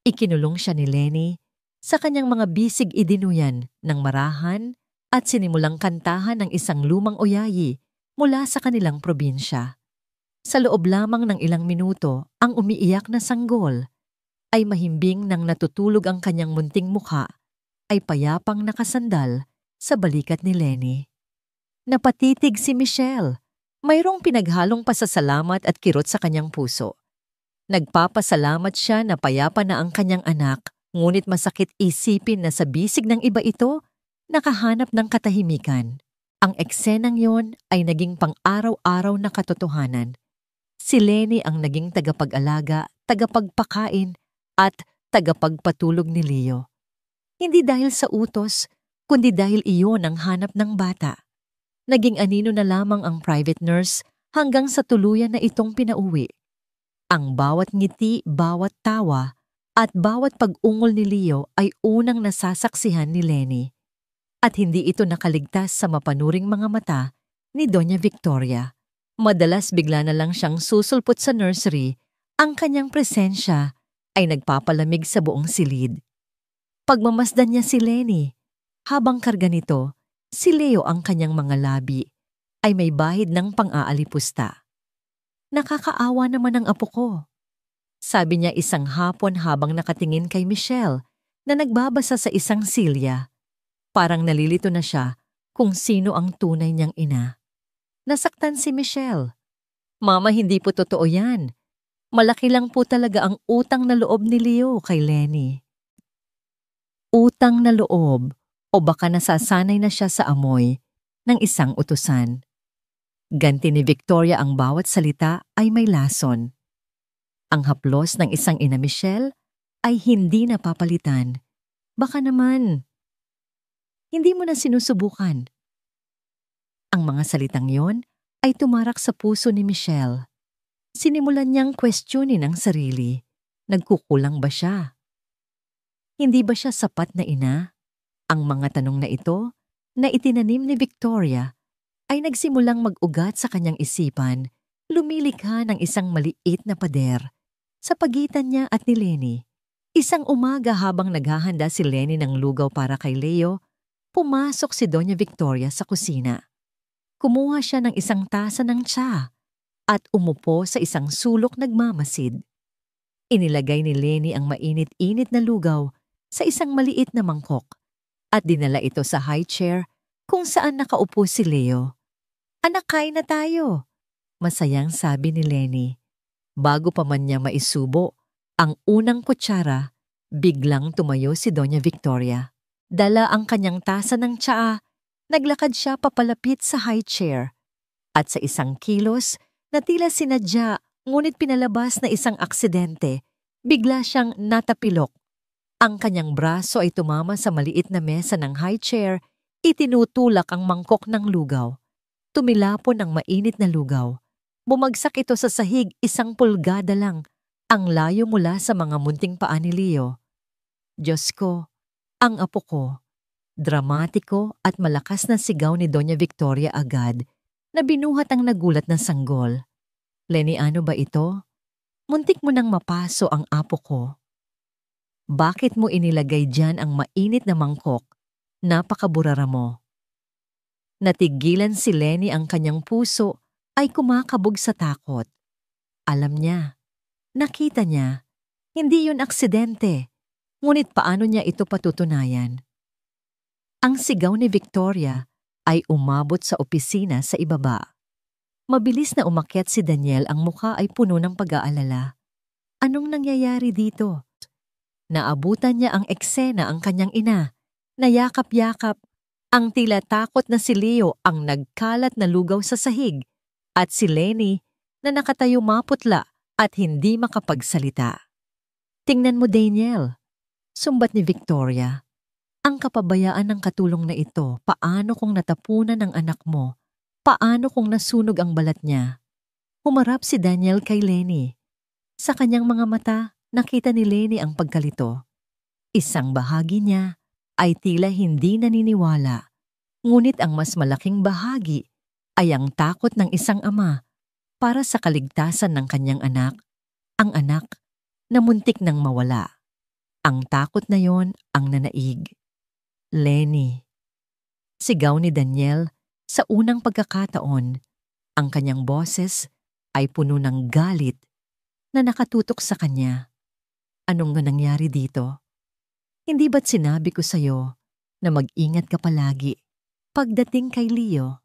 Ikinulong siya ni Lenny sa kanyang mga bisig, idinuyan ng marahan at sinimulang kantahan ng isang lumang oyayi mula sa kanilang probinsya. Sa loob lamang ng ilang minuto, ang umiiyak na sanggol ay mahimbing nang natutulog ang kanyang munting mukha ay payapang nakasandal sa balikat ni Lenny. Napatitig si Michelle. Mayroong pinaghalong pasasalamat at kirot sa kanyang puso. Nagpapasalamat siya na payapa na ang kanyang anak Ngunit masakit isipin na sa bisig ng iba ito, nakahanap ng katahimikan. Ang eksenang yon ay naging pang-araw-araw na katotohanan. Si Lenny ang naging tagapag-alaga, tagapagpakain, at tagapagpatulog ni Leo. Hindi dahil sa utos, kundi dahil iyon ang hanap ng bata. Naging anino na lamang ang private nurse hanggang sa tuluyan na itong pinauwi. Ang bawat ngiti, bawat tawa, at bawat pag-ungol ni Leo ay unang nasasaksihan ni Lenny. At hindi ito nakaligtas sa mapanuring mga mata ni Doña Victoria. Madalas bigla na lang siyang susulpot sa nursery, ang kanyang presensya ay nagpapalamig sa buong silid. Pagmamasdan niya si Lenny, habang karga nito, si Leo ang kanyang mga labi ay may bahid ng pang-aalipusta. Nakakaawa naman ang apo ko. Sabi niya isang hapon habang nakatingin kay Michelle na nagbabasa sa isang silya. Parang nalilito na siya kung sino ang tunay niyang ina. Nasaktan si Michelle. Mama, hindi po totoo yan. Malaki lang po talaga ang utang na loob ni Leo kay Lenny. Utang na loob o baka nasasanay na siya sa amoy ng isang utusan. Ganti ni Victoria ang bawat salita ay may lason. Ang haplos ng isang ina Michelle ay hindi napapalitan. Baka naman, hindi mo na sinusubukan. Ang mga salitang yon ay tumarak sa puso ni Michelle. Sinimulan niyang questionin ang sarili. Nagkukulang ba siya? Hindi ba siya sapat na ina? Ang mga tanong na ito, na itinanim ni Victoria, ay nagsimulang mag-ugat sa kanyang isipan, lumilikha ng isang maliit na pader sa pagitan niya at ni Lenny. Isang umaga habang naghahanda si Lenny ng lugaw para kay Leo, pumasok si Doña Victoria sa kusina. Kumuha siya ng isang tasa ng tsa at umupo sa isang sulok nagmamasid. Inilagay ni Lenny ang mainit-init na lugaw sa isang maliit na mangkok at dinala ito sa high chair kung saan nakaupo si Leo. Anak, kain na tayo, masayang sabi ni Lenny. Bago pa man niya maisubo ang unang kutsara, biglang tumayo si Doña Victoria. Dala ang kanyang tasa ng tsaa, naglakad siya papalapit sa high chair. At sa isang kilos na tila sinadya ngunit pinalabas na isang aksidente, bigla siyang natapilok. Ang kanyang braso ay tumama sa maliit na mesa ng high chair, itinutulak ang mangkok ng lugaw. Tumilapon ang mainit na lugaw. Bumagsak ito sa sahig 1 pulgada lang, ang layo mula sa mga munting paa ni Leo. Diyos ko, ang apo ko. Dramatiko at malakas na sigaw ni Doña Victoria agad na binuhat ang nagulat na sanggol. Lenny, ano ba ito? Muntik mo nang mapaso ang apo ko. Bakit mo inilagay diyan ang mainit na mangkok? Napakaburara mo. Natigilan si Lenny, ang kanyang puso ay kumakabog sa takot. Alam niya, nakita niya, hindi yun aksidente. Ngunit paano niya ito patutunayan? Ang sigaw ni Victoria ay umabot sa opisina sa ibaba. Mabilis na umakyat si Daniel, ang mukha ay puno ng pag-aalala. Anong nangyayari dito? Naabutan niya ang eksena ang kanyang ina. Nayakap-yakap, ang tila takot na si Leo ang nagkalat na lugaw sa sahig at si Lenny na nakatayo maputla at hindi makapagsalita. Tingnan mo, Daniel, sumbat ni Victoria. Ang kapabayaan ng katulong na ito, paano kung natapunan ng anak mo? Paano kung nasunog ang balat niya? Humarap si Daniel kay Lenny. Sa kanyang mga mata, nakita ni Lenny ang pagkalito. Isang bahagi niya ay tila hindi naniniwala, ngunit ang mas malaking bahagi ay ang takot ng isang ama para sa kaligtasan ng kanyang anak, ang anak na muntik nang mawala. Ang takot na yon ang nanaig. Lenny. Sigaw ni Daniel sa unang pagkakataon. Ang kanyang boses ay puno ng galit na nakatutok sa kanya. Anong nangyari dito? Hindi ba't sinabi ko sa'yo na mag-ingat ka palagi pagdating kay Leo?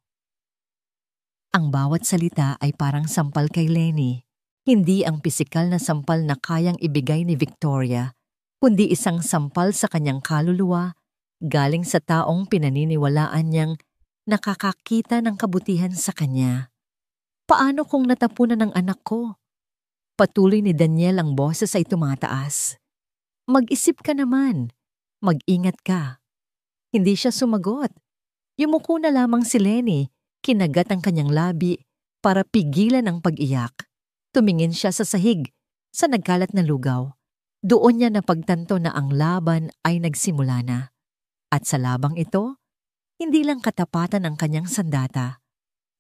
Ang bawat salita ay parang sampal kay Lenny, hindi ang pisikal na sampal na kayang ibigay ni Victoria. kundi isang sampal sa kanyang kaluluwa galing sa taong pinaniniwalaan niyang nakakakita ng kabutihan sa kanya. Paano kung natapunan ng anak ko? Patuloy ni Daniel, ang boses ay tumataas. Mag-isip ka naman. Mag-ingat ka. Hindi siya sumagot. Yumuko na lamang si Lenny, kinagat ang kanyang labi para pigilan ang pag-iyak. Tumingin siya sa sahig, sa nagkalat na lugaw. Doon niya napagtanto na ang laban ay nagsimula na. At sa labang ito, hindi lang katapatan ang kanyang sandata,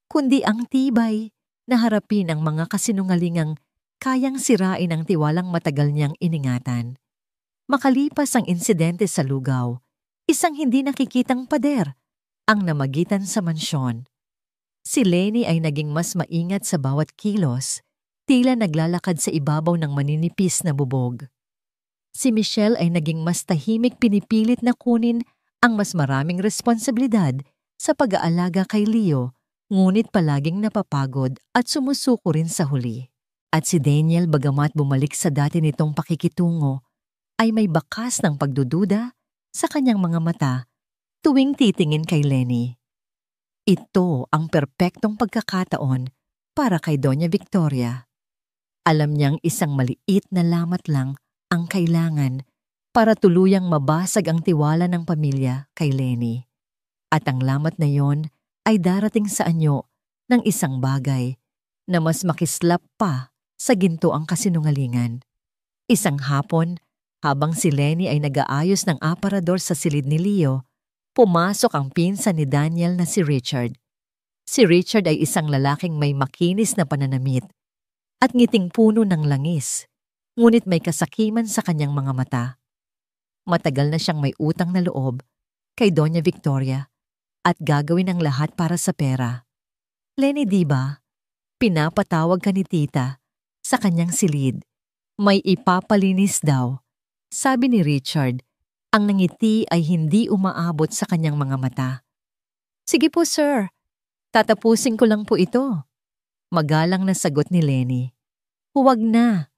kundi ang tibay na harapin ang mga kasinungalingang kayang sirain ang tiwalang matagal niyang iningatan. Makalipas ang insidente sa lugaw, isang hindi nakikitang pader ang namagitan sa mansyon. Si Lenny ay naging mas maingat sa bawat kilos, tila naglalakad sa ibabaw ng maninipis na bubog. Si Michelle ay naging mas tahimik, pinipilit na kunin ang mas maraming responsibilidad sa pag-aalaga kay Leo, ngunit palaging napapagod at sumusuko rin sa huli. At si Daniel, bagamat bumalik sa dati nitong pakikitungo, ay may bakas ng pagdududa sa kanyang mga mata tuwing titingin kay Lenny. Ito ang perpektong pagkakataon para kay Doña Victoria. Alam niyang isang maliit na lamat lang ang kailangan para tuluyang mabasag ang tiwala ng pamilya kay Lenny. At ang lamat na yon ay darating sa anyo ng isang bagay na mas makislap pa sa ginto ang kasinungalingan. Isang hapon, habang si Lenny ay nag-aayos ng aparador sa silid ni Leo, pumasok ang pinsan ni Daniel na si Richard. Si Richard ay isang lalaking may makinis na pananamit at ngiting puno ng langis, ngunit may kasakiman sa kanyang mga mata. Matagal na siyang may utang na loob kay Doña Victoria at gagawin ang lahat para sa pera. Lenny, diba? Pinapatawag ka ni tita sa kanyang silid. May ipapalinis daw. Sabi ni Richard, ang nangiti ay hindi umaabot sa kanyang mga mata. Sige po, sir. Tatapusin ko lang po ito. Magalang na sagot ni Lenny. Huwag na.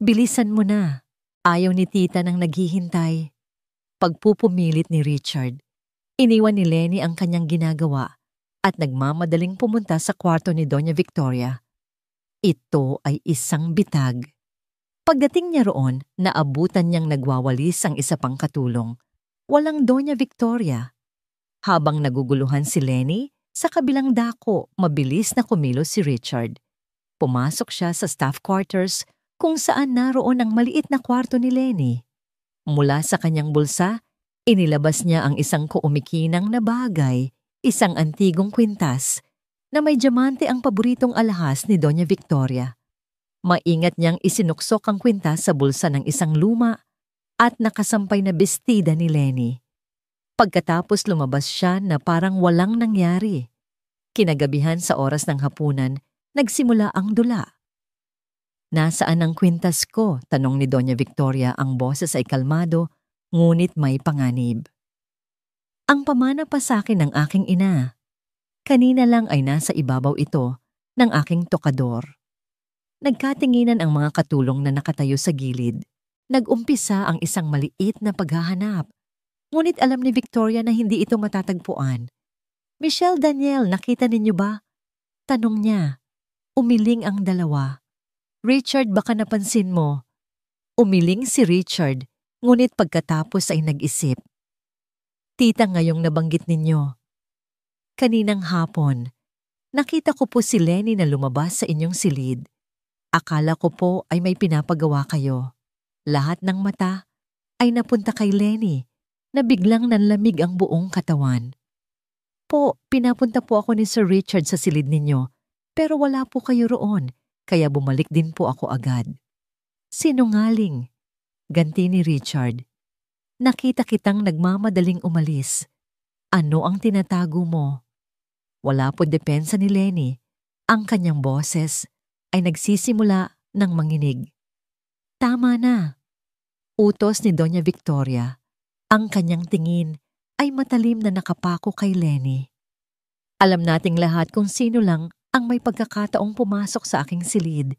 Bilisan mo na. Ayaw ni tita nang naghihintay. Pagpupumilit ni Richard, iniwan ni Lenny ang kanyang ginagawa at nagmamadaling pumunta sa kwarto ni Doña Victoria. Ito ay isang bitag. Pagdating niya roon, naabutan niyang nagwawalis ang isa pang katulong. Walang Doña Victoria. Habang naguguluhan si Lenny, sa kabilang dako, mabilis na kumilos si Richard. Pumasok siya sa staff quarters kung saan naroon ang maliit na kwarto ni Lenny. Mula sa kanyang bulsa, inilabas niya ang isang kuumikinang na bagay, isang antigong kwintas, na may diamante ang paboritong alahas ni Doña Victoria. Maingat niyang isinuksok ang kwintas sa bulsa ng isang luma at nakasampay na bestida ni Lenny. Pagkatapos lumabas siya na parang walang nangyari. Kinagabihan sa oras ng hapunan, nagsimula ang dula. Nasaan ang kwintas ko? Tanong ni Doña Victoria, ang boses ay kalmado, ngunit may panganib. Ang pamana pa sa akin ng aking ina. Kanina lang ay nasa ibabaw ito ng aking tokador. Nagkatinginan ang mga katulong na nakatayo sa gilid. Nag-umpisa ang isang maliit na paghahanap. Ngunit alam ni Victoria na hindi ito matatagpuan. Michelle, Daniel, nakita ninyo ba? Tanong niya. Umiling ang dalawa. Richard, baka napansin mo. Umiling si Richard, ngunit pagkatapos ay nag-isip. Tita, ngayong nabanggit ninyo. Kaninang hapon, nakita ko po si Lenny na lumabas sa inyong silid. Akala ko po ay may pinapagawa kayo. Lahat ng mata ay napunta kay Lenny na biglang nanlamig ang buong katawan. Po, pinapunta po ako ni Sir Richard sa silid ninyo, pero wala po kayo roon. Kaya bumalik din po ako agad. Sinungaling, ganti ni Richard. Nakita kitang nagmamadaling umalis. Ano ang tinatago mo? Wala po depensa ni Lenny. Ang kanyang boses ay nagsisimula ng manginig. Tama na. Utos ni Doña Victoria. Ang kanyang tingin ay matalim na nakapako kay Lenny. Alam nating lahat kung sino lang ang may pagkakataong pumasok sa aking silid.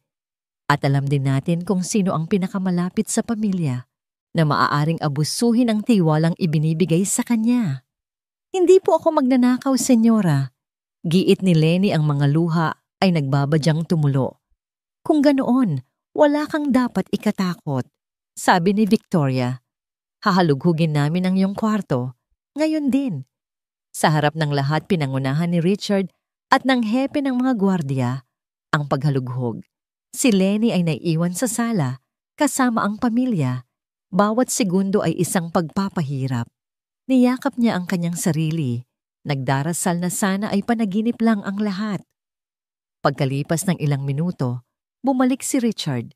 At alam din natin kung sino ang pinakamalapit sa pamilya na maaaring abusuhin ang tiwalang ibinibigay sa kanya. Hindi po ako magnanakaw, senyora. Giit ni Lenny ang mga luha ay nagbabadyang tumulo. Kung ganoon, wala kang dapat ikatakot, sabi ni Victoria. Hahalughugin namin ang iyong kwarto. Ngayon din. Sa harap ng lahat pinangunahan ni Richard at ng hepe ng mga gwardiya ang paghalughog. Si Lenny ay naiiwan sa sala kasama ang pamilya. Bawat segundo ay isang pagpapahirap. Niyakap niya ang kanyang sarili. Nagdarasal na sana ay panaginip lang ang lahat. Pagkalipas ng ilang minuto, bumalik si Richard.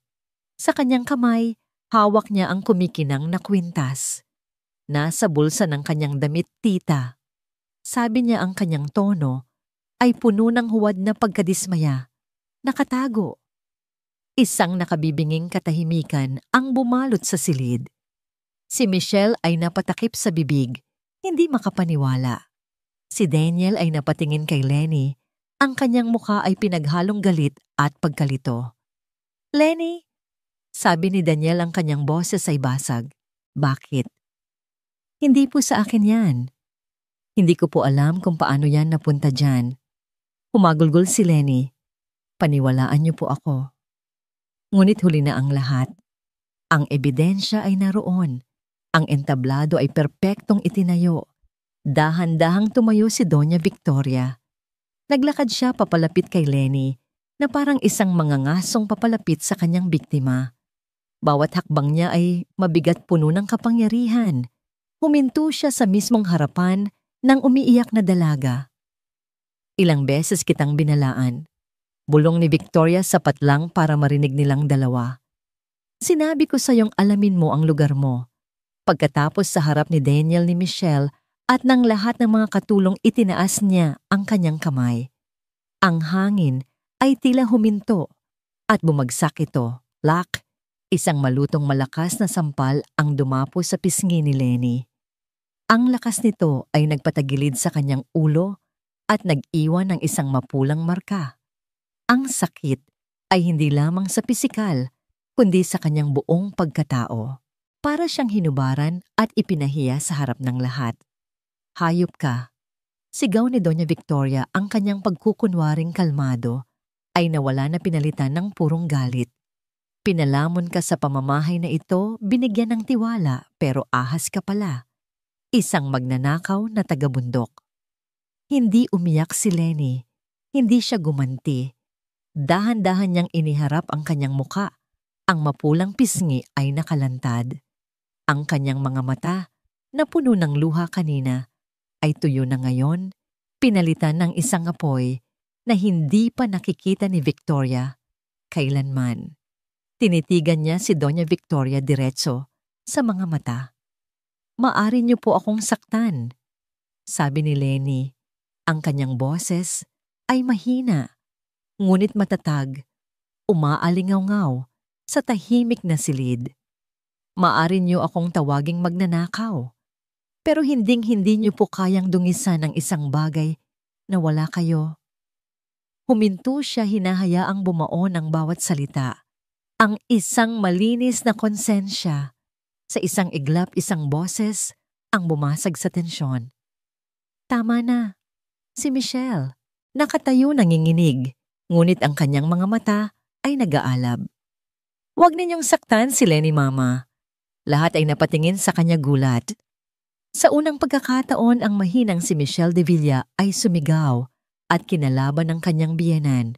Sa kanyang kamay, hawak niya ang kumikinang na kwintas. Nasa bulsa ng kanyang damit, tita. Sabi niya ang kanyang tono ay puno ng huwad na pagkadismaya. Nakatago. Isang nakabibinging katahimikan ang bumalot sa silid. Si Michelle ay napatakip sa bibig, hindi makapaniwala. Si Daniel ay napatingin kay Lenny. Ang kanyang mukha ay pinaghalong galit at pagkalito. Lenny, sabi ni Daniel, ang kanyang boses ay basag. Bakit? Hindi po sa akin yan. Hindi ko po alam kung paano yan napunta dyan. Humagulgol si Lenny. Paniwalaan niyo po ako. Ngunit huli na ang lahat. Ang ebidensya ay naroon. Ang entablado ay perpektong itinayo. Dahan-dahang tumayo si Doña Victoria. Naglakad siya papalapit kay Lenny na parang isang mangangasong papalapit sa kanyang biktima. Bawat hakbang niya ay mabigat puno ng kapangyarihan. Huminto siya sa mismong harapan ng umiiyak na dalaga. Ilang beses kitang binalaan. Bulong ni Victoria sapat lang para marinig nilang dalawa. Sinabi ko sa iyong alamin mo ang lugar mo. Pagkatapos sa harap ni Daniel, ni Michelle at ng lahat ng mga katulong, itinaas niya ang kanyang kamay. Ang hangin ay tila huminto at bumagsak ito. Lak, isang malutong malakas na sampal ang dumapo sa pisngi ni Lenny. Ang lakas nito ay nagpatagilid sa kanyang ulo at nag-iwan ng isang mapulang marka. Ang sakit ay hindi lamang sa pisikal, kundi sa kanyang buong pagkatao. Para siyang hinubaran at ipinahiya sa harap ng lahat. Hayop ka. Sigaw ni Doña Victoria. Ang kanyang pagkukunwaring kalmado ay nawala na pinalitan ng purong galit. Pinalamon ka sa pamamahay na ito, binigyan ng tiwala, pero ahas ka pala. Isang magnanakaw na tagabundok. Hindi umiyak si Lenny. Hindi siya gumanti. Dahan-dahan niyang iniharap ang kanyang muka. Ang mapulang pisngi ay nakalantad. Ang kanyang mga mata, na puno ng luha kanina, ay tuyo na ngayon, pinalitan ng isang apoy na hindi pa nakikita ni Victoria kailanman. Tinitigan niya si Doña Victoria diretso sa mga mata. Maari niyo po akong saktan, sabi ni Lenny. Ang kanyang boses ay mahina, ngunit matatag, umaalingaw-ngaw sa tahimik na silid. Maari niyo akong tawaging magnanakaw. Pero hinding-hindi niyo po kayang dungisan ng isang bagay na wala kayo. Huminto siya, hinahayaang bumaon ang bawat salita. Ang isang malinis na konsensya. Sa isang iglap, isang boses ang bumasag sa tensyon. Tama na. Si Michelle, nakatayo nanginginig, ngunit ang kanyang mga mata ay nag-aalab. Huwag ninyong saktan si Lenny, Mama. Lahat ay napatingin sa kanya gulat. Sa unang pagkakataon, ang mahinang si Michelle de Villa ay sumigaw at kinalaban ng kanyang biyenan.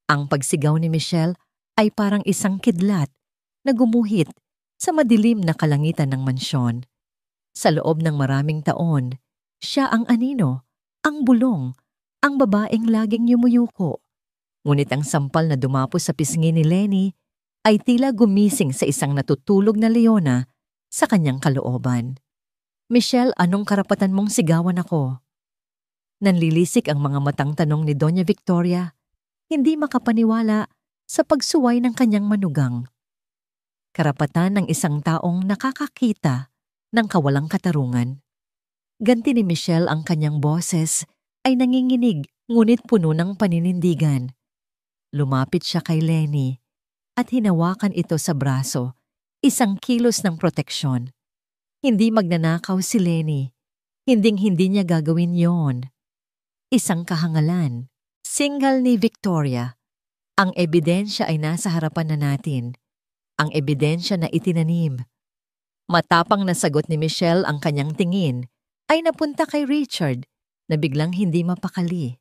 Ang pagsigaw ni Michelle ay parang isang kidlat na gumuhit sa madilim na kalangitan ng mansyon. Sa loob ng maraming taon, siya ang anino, ang bulong, ang babaeng laging yumuyuko. Ngunit ang sampal na dumapo sa pisngi ni Lenny ay tila gumising sa isang natutulog na leona sa kanyang kalooban. Michelle, anong karapatan mong sigawan ako? Nanlilisik ang mga matang tanong ni Doña Victoria, hindi makapaniwala sa pagsuway ng kanyang manugang. Karapatan ng isang taong nakakakita ng kawalang katarungan. Ganti ni Michelle, ang kanyang boses ay nanginginig ngunit puno ng paninindigan. Lumapit siya kay Lenny at hinawakan ito sa braso. Isang kilos ng proteksyon. Hindi magnanakaw si Lenny. Hinding-hindi niya gagawin yon. Isang kahangalan. Single ni Victoria. Ang ebidensya ay nasa harapan na natin. Ang ebidensya na itinanim. Matapang na sagot ni Michelle ang kanyang tingin ay napunta kay Richard na biglang hindi mapakali.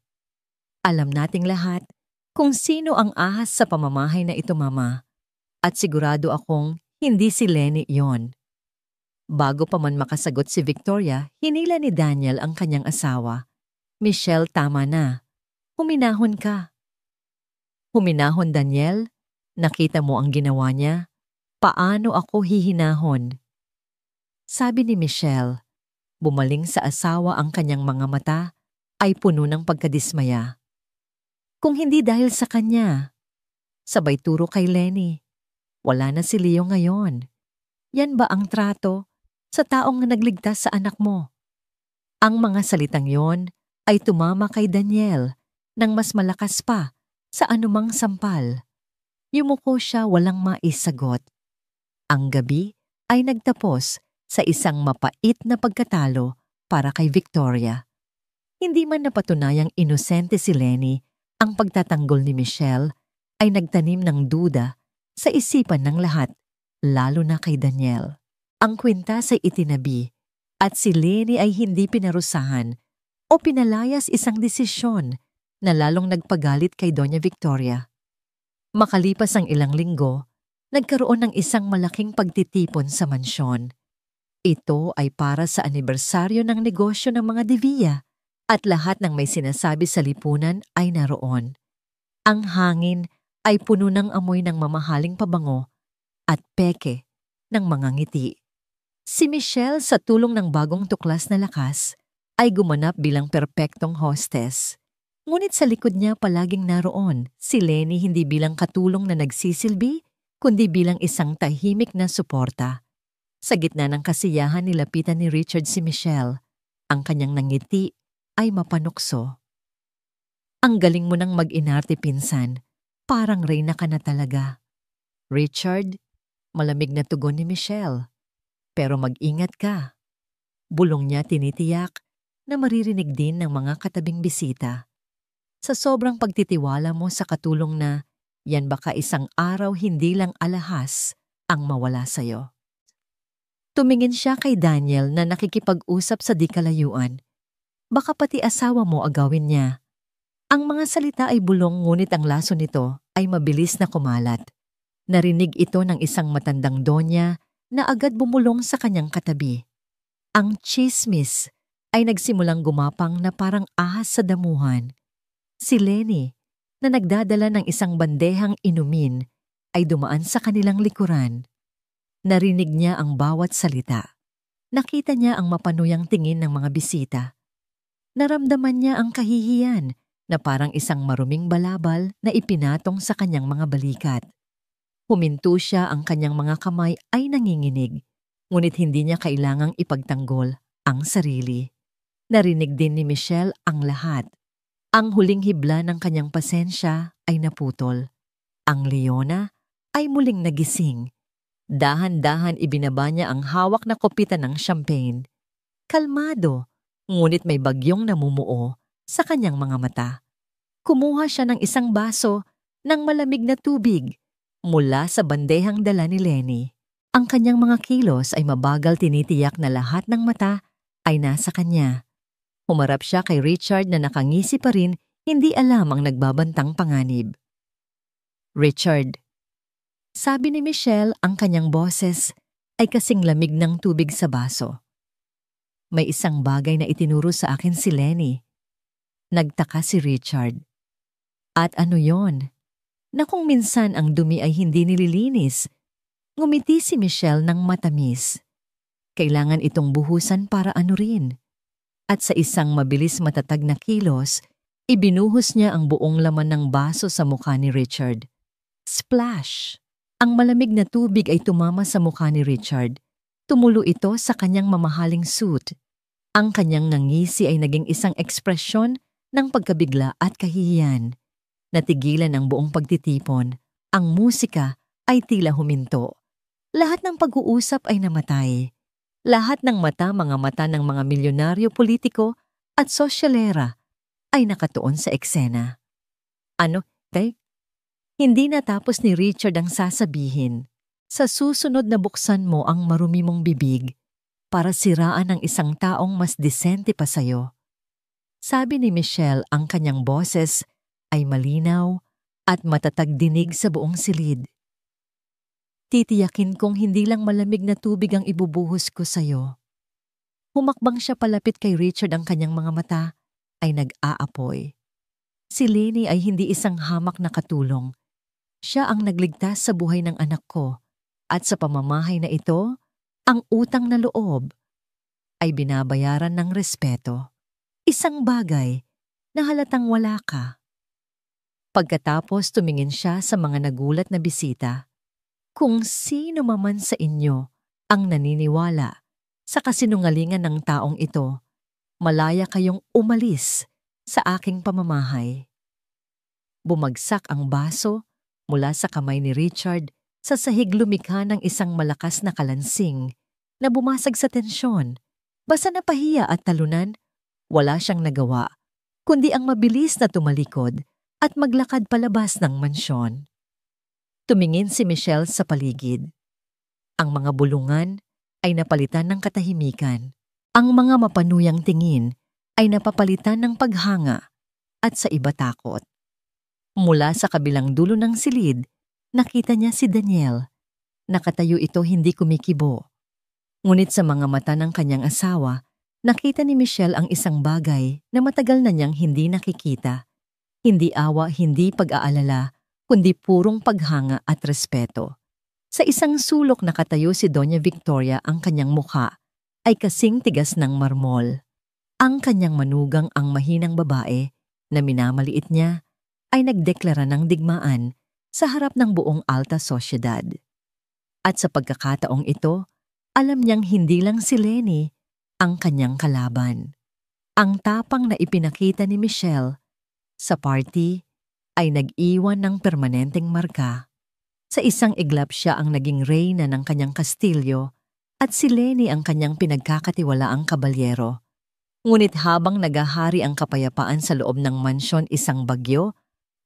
Alam nating lahat kung sino ang ahas sa pamamahay na ito, Mama. At sigurado akong hindi si Lenny yon. Bago pa man makasagot si Victoria, hinila ni Daniel ang kanyang asawa. Michelle, tama na. Huminahon ka. Huminahon, Daniel? Nakita mo ang ginawa niya? Paano ako hihinahon? Sabi ni Michelle, bumaling sa asawa ang kanyang mga mata ay puno ng pagkadismaya. Kung hindi dahil sa kanya, sabay turo kay Lenny. Wala na si Leo ngayon. Yan ba ang trato sa taong nagligtas sa anak mo? Ang mga salitang yon ay tumama kay Daniel nang mas malakas pa sa anumang sampal. Yumuko siya walang maisagot. Ang gabi ay nagtapos sa isang mapait na pagkatalo para kay Victoria. Hindi man napatunayang inosente si Lenny, ang pagtatanggol ni Michelle ay nagtanim ng duda sa isipan ng lahat, lalo na kay Daniel. Ang kwintas ay itinabi at si Lenny ay hindi pinarusahan o pinalayas isang desisyon na lalong nagpagalit kay Doña Victoria. Makalipas ang ilang linggo, nagkaroon ng isang malaking pagtitipon sa mansyon. Ito ay para sa anibersaryo ng negosyo ng mga Devilla at lahat ng may sinasabi sa lipunan ay naroon. Ang hangin ay puno ng amoy ng mamahaling pabango at peke ng mga ngiti. Si Michelle sa tulong ng bagong tuklas na lakas ay gumanap bilang perpektong hostess. Ngunit sa likod niya palaging naroon si Lenny hindi bilang katulong na nagsisilbi kundi bilang isang tahimik na suporta. Sa gitna ng kasiyahan nilapitan ni Richard si Michelle. Ang kanyang nangiti ay mapanukso. Ang galing mo nang mag-inarte, pinsan. Parang reyna ka na talaga. Richard, malamig na tugon ni Michelle. Pero mag-ingat ka. Bulong niya tinitiyak na maririnig din ng mga katabing bisita. Sa sobrang pagtitiwala mo sa katulong na yan baka isang araw hindi lang alahas ang mawala sa'yo. Tumingin siya kay Daniel na nakikipag-usap sa di kalayuan. Baka pati asawa mo agawin niya. Ang mga salita ay bulong ngunit ang laso nito ay mabilis na kumalat. Narinig ito ng isang matandang donya na agad bumulong sa kanyang katabi. Ang chismis ay nagsimulang gumapang na parang ahas sa damuhan. Si Lenny, na nagdadala ng isang bandehang inumin, ay dumaan sa kanilang likuran. Narinig niya ang bawat salita. Nakita niya ang mapanuyang tingin ng mga bisita. Naramdaman niya ang kahihiyan na parang isang maruming balabal na ipinatong sa kanyang mga balikat. Huminto siya, ang kanyang mga kamay ay nanginginig, ngunit hindi niya kailangang ipagtanggol ang sarili. Narinig din ni Michelle ang lahat. Ang huling hibla ng kanyang pasensya ay naputol. Ang Leona ay muling nagising. Dahan-dahan ibinaba niya ang hawak na kopitan ng champagne. Kalmado, ngunit may bagyong namumuo sa kanyang mga mata. Kumuha siya ng isang baso ng malamig na tubig mula sa bandehang dala ni Lenny. Ang kanyang mga kilos ay mabagal, tinitiyak na lahat ng mata ay nasa kanya. Humarap siya kay Richard na nakangisi pa rin, hindi alam ang nagbabantang panganib. Richard, sabi ni Michelle, ang kanyang boses ay kasing lamig ng tubig sa baso. May isang bagay na itinuro sa akin si Lenny. Nagtaka si Richard. At ano yon? Na kung minsan ang dumi ay hindi nililinis. Ngumiti si Michelle ng matamis. Kailangan itong buhusan para ano rin. At sa isang mabilis matatag na kilos, ibinuhos niya ang buong laman ng baso sa mukha ni Richard. Splash! Ang malamig na tubig ay tumama sa mukha ni Richard. Tumulo ito sa kanyang mamahaling suit. Ang kanyang ngangisi ay naging isang ekspresyon ng pagkabigla at kahihiyan. Natigilan ang buong pagtitipon. Ang musika ay tila huminto. Lahat ng pag-uusap ay namatay. Lahat ng mga mata ng mga milyonaryo politiko at sosyalera ay nakatuon sa eksena. Ano, tay? Hindi natapos ni Richard ang sasabihin. Sa susunod na buksan mo ang marumi mong bibig para siraan ang isang taong mas disente pa sa'yo. Sabi ni Michelle, ang kanyang boses ay malinaw at matatag dinig sa buong silid. Titiyakin kong hindi lang malamig na tubig ang ibubuhos ko sa'yo. Humakbang siya palapit kay Richard, ang kanyang mga mata ay nag-aapoy. Si Lenny ay hindi isang hamak na katulong. Siya ang nagligtas sa buhay ng anak ko at sa pamamahay na ito, ang utang na loob ay binabayaran ng respeto. Isang bagay na halatang wala ka. Pagkatapos tumingin siya sa mga nagulat na bisita. Kung sino maman sa inyo ang naniniwala sa kasinungalingan ng taong ito, malaya kayong umalis sa aking pamamahay. Bumagsak ang baso mula sa kamay ni Richard sa sahig, lumikha ng isang malakas na kalansing na bumasag sa tensyon. Basta napahiya at talunan, wala siyang nagawa, kundi ang mabilis na tumalikod at maglakad palabas ng mansyon. Tumingin si Michelle sa paligid. Ang mga bulungan ay napalitan ng katahimikan. Ang mga mapanuyang tingin ay napapalitan ng paghanga at sa iba takot. Mula sa kabilang dulo ng silid, nakita niya si Daniel. Nakatayo ito, hindi kumikibo. Ngunit sa mga mata ng kanyang asawa, nakita ni Michelle ang isang bagay na matagal na niyang hindi nakikita. Hindi awa, hindi pag-aalala, kundi purong paghanga at respeto. Sa isang sulok nakatayo si Doña Victoria, ang kanyang mukha ay kasing tigas ng marmol. Ang kanyang manugang, ang mahinang babae na minamaliit niya, ay nagdeklara ng digmaan sa harap ng buong alta sosyedad. At sa pagkakataong ito, alam niyang hindi lang si Lenny ang kanyang kalaban. Ang tapang na ipinakita ni Michelle sa party ay nag-iwan ng permanenteng marka. Sa isang iglap siya ang naging reyna ng kanyang kastilyo at si Lenny ang kanyang pinagkakatiwalaang kabalyero. Ngunit habang nagahari ang kapayapaan sa loob ng mansyon, isang bagyo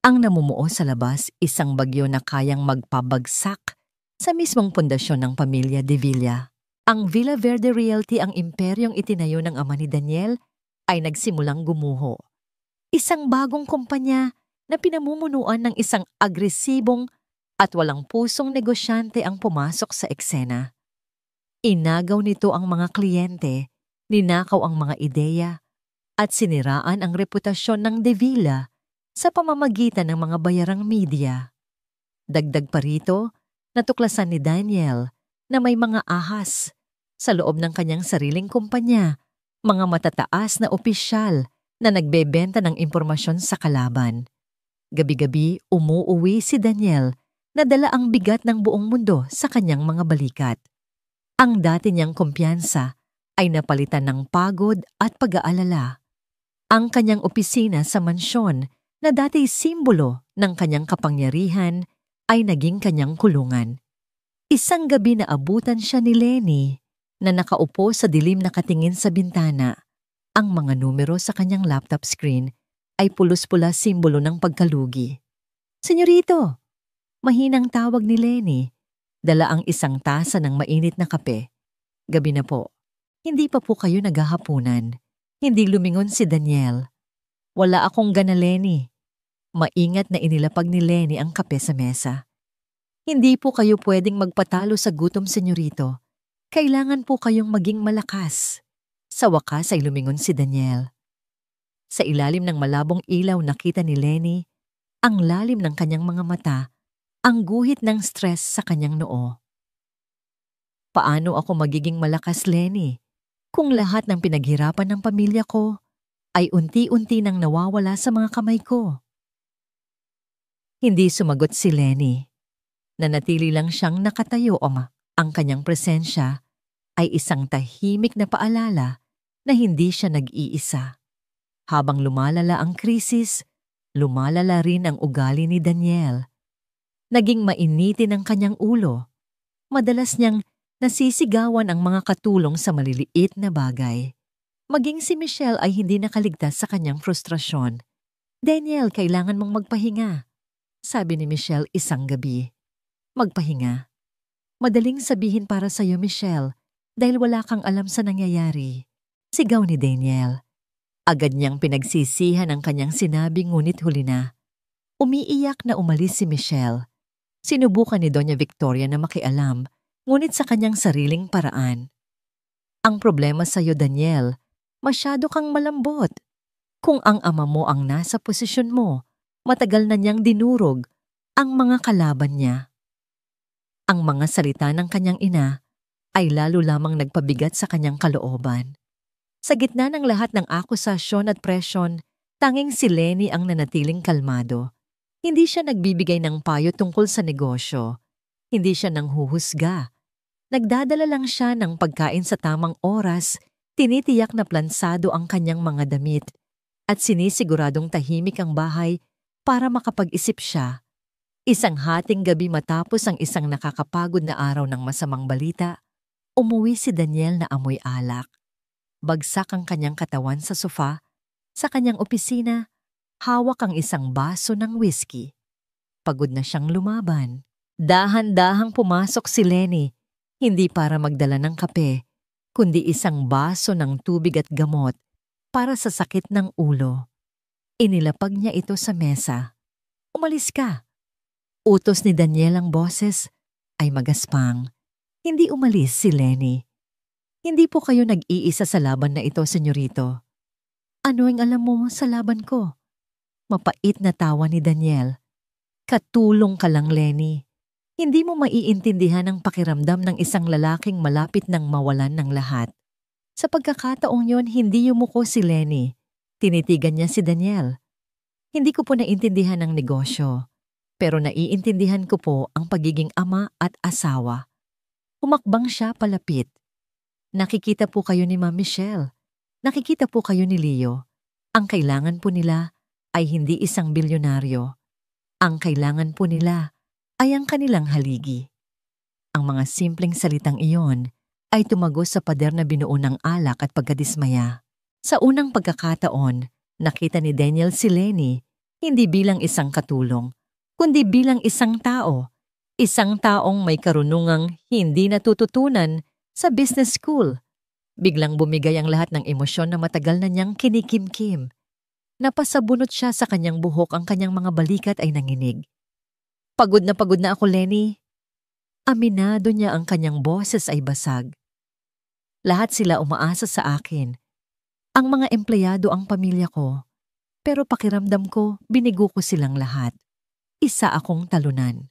ang namumuo sa labas, isang bagyo na kayang magpabagsak sa mismong pundasyon ng pamilya de Villa. Ang Villa Verde Realty, ang imperyong itinayo ng ama ni Daniel, ay nagsimulang gumuho. Isang bagong kumpanya na pinamumunuan ng isang agresibong at walang pusong negosyante ang pumasok sa eksena. Inagaw nito ang mga kliyente, ninakaw ang mga ideya, at siniraan ang reputasyon ng De Villa sa pamamagitan ng mga bayarang media. Dagdag pa rito, natuklasan ni Daniel na may mga ahas sa loob ng kanyang sariling kumpanya, mga matataas na opisyal na nagbebenta ng impormasyon sa kalaban. Gabi-gabi umuuwi si Daniel na dala ang bigat ng buong mundo sa kanyang mga balikat. Ang dati niyang kumpiyansa ay napalitan ng pagod at pag-aalala. Ang kanyang opisina sa mansyon na dati simbolo ng kanyang kapangyarihan ay naging kanyang kulungan. Isang gabi na abutan siya ni Lenny na nakaupo sa dilim na katingin sa bintana. Ang mga numero sa kanyang laptop screen ay pulos-pula, simbolo ng pagkalugi. "Senyorito!" Mahinang tawag ni Lenny. Dala ang isang tasa ng mainit na kape. "Gabi na po. Hindi pa po kayo naghahapunan." Hindi lumingon si Daniel. "Wala akong gana, Lenny." Maingat na inilapag ni Lenny ang kape sa mesa. "Hindi po kayo pwedeng magpatalo sa gutom, senyorito. Kailangan po kayong maging malakas." Sa wakas ay lumingon si Daniel. Sa ilalim ng malabong ilaw nakita ni Lenny ang lalim ng kanyang mga mata, ang guhit ng stress sa kanyang noo. "Paano ako magiging malakas, Lenny, kung lahat ng pinaghirapan ng pamilya ko ay unti-unti nang nawawala sa mga kamay ko?" Hindi sumagot si Lenny. Nanatili lang siyang nakatayo. Ang kanyang presensya ay isang tahimik na paalala na hindi siya nag-iisa. Habang lumalala ang krisis, lumalala rin ang ugali ni Daniel. Naging mainitin ang kanyang ulo. Madalas niyang nasisigawan ang mga katulong sa maliliit na bagay. Maging si Michelle ay hindi nakaligtas sa kanyang frustrasyon. "Daniel, kailangan mong magpahinga," sabi ni Michelle isang gabi. "Magpahinga? Madaling sabihin para sa'yo, Michelle, dahil wala kang alam sa nangyayari," sigaw ni Daniel. Agad niyang pinagsisihan ang kanyang sinabi ngunit huli na. Umiiyak na umalis si Michelle. Sinubukan ni Doña Victoria na makialam, ngunit sa kanyang sariling paraan. "Ang problema sa'yo, Daniel, masyado kang malambot. Kung ang ama mo ang nasa posisyon mo, matagal na niyang dinurog ang mga kalaban niya." Ang mga salita ng kanyang ina ay lalo lamang nagpabigat sa kanyang kalooban. Sa gitna ng lahat ng akusasyon at presyon, tanging si Lenny ang nanatiling kalmado. Hindi siya nagbibigay ng payo tungkol sa negosyo. Hindi siya nanghuhusga. Nagdadala lang siya ng pagkain sa tamang oras, tinitiyak na plansado ang kanyang mga damit, at sinisiguradong tahimik ang bahay para makapag-isip siya. Isang hating gabi matapos ang isang nakakapagod na araw ng masamang balita, umuwi si Daniel na amoy alak. Bagsak ang kanyang katawan sa sofa. Sa kanyang opisina, hawak ang isang baso ng whiskey. Pagod na siyang lumaban. Dahan-dahang pumasok si Lenny, hindi para magdala ng kape, kundi isang baso ng tubig at gamot para sa sakit ng ulo. Inilapag niya ito sa mesa. "Umalis ka." Utos ni Daniel ang boses ay magaspang. Hindi umalis si Lenny. "Hindi po kayo nag-iisa sa laban na ito, senyorito." "Ano ang alam mo sa laban ko?" Mapait na tawa ni Daniel. "Katulong ka lang, Lenny. Hindi mo maiintindihan ang pakiramdam ng isang lalaking malapit ng mawalan ng lahat." Sa pagkakataong yon, hindi yumuko si Lenny. Tinitigan niya si Daniel. "Hindi ko po naintindihan ang negosyo, pero naiintindihan ko po ang pagiging ama at asawa." Humakbang siya palapit. "Nakikita po kayo ni Ma'am Michelle. Nakikita po kayo ni Leo. Ang kailangan po nila ay hindi isang bilyonaryo. Ang kailangan po nila ay ang kanilang haligi." Ang mga simpleng salitang iyon ay tumagos sa pader na binuo ng alak at pagkadismaya. Sa unang pagkakataon, nakita ni Daniel si Lenny hindi bilang isang katulong, kundi bilang isang tao. Isang taong may karunungang hindi natututunan sa business school. Biglang bumigay ang lahat ng emosyon na matagal na niyang kinikimkim. Napasabunot siya sa kanyang buhok, ang kanyang mga balikat ay nanginig. Pagod na ako, Lenny." Aminado niya, ang kanyang boses ay basag. "Lahat sila umaasa sa akin. Ang mga empleyado ang pamilya ko. Pero pakiramdam ko, binigo ko silang lahat. Isa akong talunan."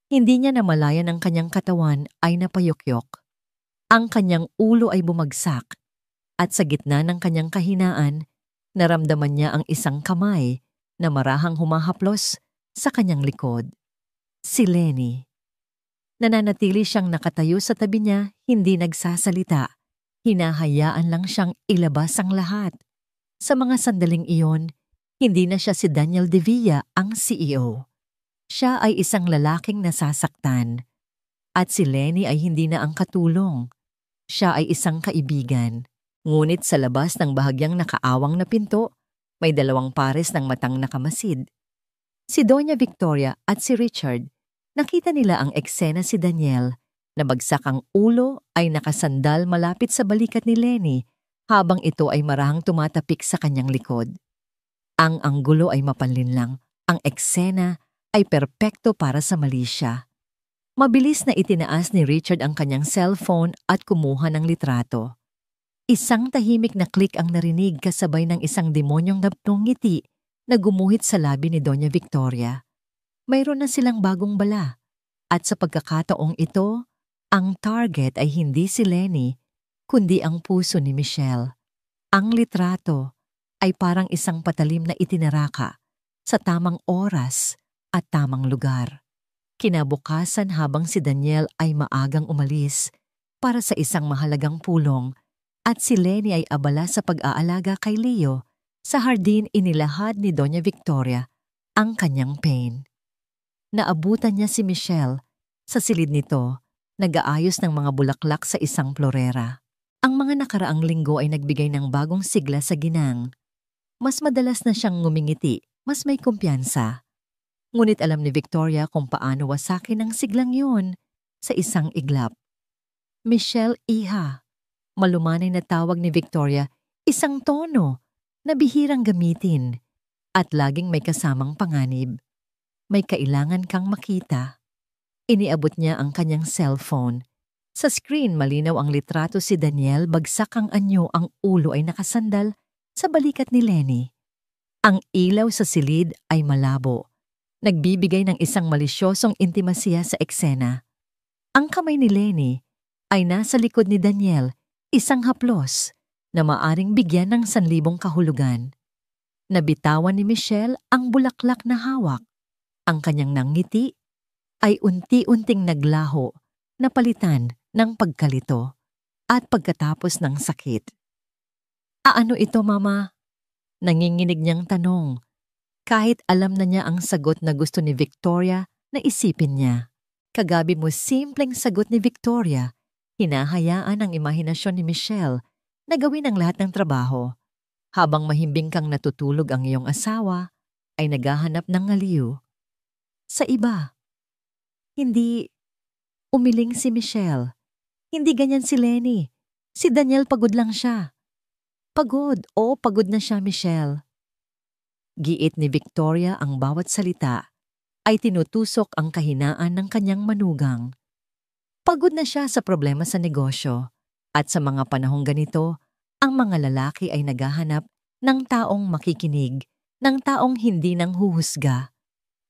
Hindi niya namalayan ang kanyang katawan ay napayukyok. Ang kanyang ulo ay bumagsak. At sa gitna ng kanyang kahinaan, naramdaman niya ang isang kamay na marahang humahaplos sa kanyang likod. Si Lenny. Nananatili siyang nakatayo sa tabi niya, hindi nagsasalita. Hinahayaan lang siyang ilabas ang lahat. Sa mga sandaling iyon, hindi na siya si Daniel De Villa, ang CEO. Siya ay isang lalaking nasasaktan. At si Lenny ay hindi na ang katulong. Siya ay isang kaibigan. Ngunit sa labas ng bahagyang nakaawang na pinto, may dalawang pares ng matang nakamasid. Si Doña Victoria at si Richard. Nakita nila ang eksena. Si Daniel, na bagsak ang ulo, ay nakasandal malapit sa balikat ni Lenny habang ito ay marahang tumatapik sa kanyang likod. Ang anggulo ay mapanlinlang. Ang eksena ay perpekto para sa malisya. Mabilis na itinaas ni Richard ang kanyang cellphone at kumuha ng litrato. Isang tahimik na click ang narinig kasabay ng isang demonyong napnong ngiti na gumuhit sa labi ni Doña Victoria. Mayroon na silang bagong bala. At sa pagkakataong ito, ang target ay hindi si Lenny, kundi ang puso ni Michelle. Ang litrato ay parang isang patalim na itinaraka sa tamang oras at tamang lugar. Kinabukasan, habang si Daniel ay maagang umalis para sa isang mahalagang pulong at si Lenny ay abala sa pag-aalaga kay Leo, sa hardin inilahad ni Doña Victoria ang kanyang pain. Naabutan niya si Michelle. Sa silid nito, nag-aayos ng mga bulaklak sa isang florera. Ang mga nakaraang linggo ay nagbigay ng bagong sigla sa ginang. Mas madalas na siyang ngumingiti, mas may kumpiyansa. Ngunit alam ni Victoria kung paano wasakin ang siglang yun sa isang iglap. Michelle Iha, malumanay na tawag ni Victoria, isang tono na bihirang gamitin at laging may kasamang panganib. May kailangan kang makita. Iniabot niya ang kanyang cellphone. Sa screen malinaw ang litrato si Daniel, bagsak ang anyo, ang ulo ay nakasandal sa balikat ni Lenny. Ang ilaw sa silid ay malabo. Nagbibigay ng isang malisyosong intimasya sa eksena. Ang kamay ni Lenny ay nasa likod ni Daniel, isang haplos na maaring bigyan ng 1,000 kahulugan. Nabitawan ni Michelle ang bulaklak na hawak. Ang kanyang nangiti ay unti-unting naglaho, napalitan ng pagkalito at pagkatapos ng sakit. Ano ito, Mama? Nanginginig niyang tanong, kahit alam na niya ang sagot na gusto ni Victoria na isipin niya. Kagabi mo simpleng sagot ni Victoria, hinahayaan ang imahinasyon ni Michelle na gawin ang lahat ng trabaho. Habang mahimbing kang natutulog ang iyong asawa, ay naghahanap ng ngaliw. Sa iba, hindi umiling si Michelle. Hindi ganyan si Lenny. Si Daniel pagod lang siya. Pagod, pagod na siya, Michelle. Giit ni Victoria, ang bawat salita ay tinutusok ang kahinaan ng kanyang manugang. Pagod na siya sa problema sa negosyo at sa mga panahong ganito, ang mga lalaki ay naghahanap ng taong makikinig, ng taong hindi nang huhusga,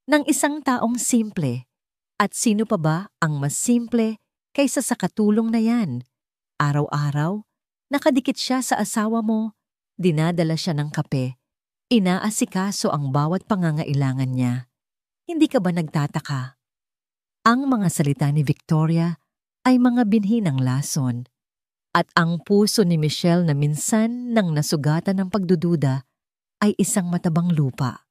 ng isang taong simple. At sino pa ba ang mas simple kaysa sa katulong na yan? Araw-araw, nakadikit siya sa asawa mo, dinadala siya ng kape, inaasikaso ang bawat pangangailangan niya. Hindi ka ba nagtataka? Ang mga salita ni Victoria ay mga binhi ng lason. At ang puso ni Michelle na minsan nang nasugatan ng pagdududa ay isang matabang lupa.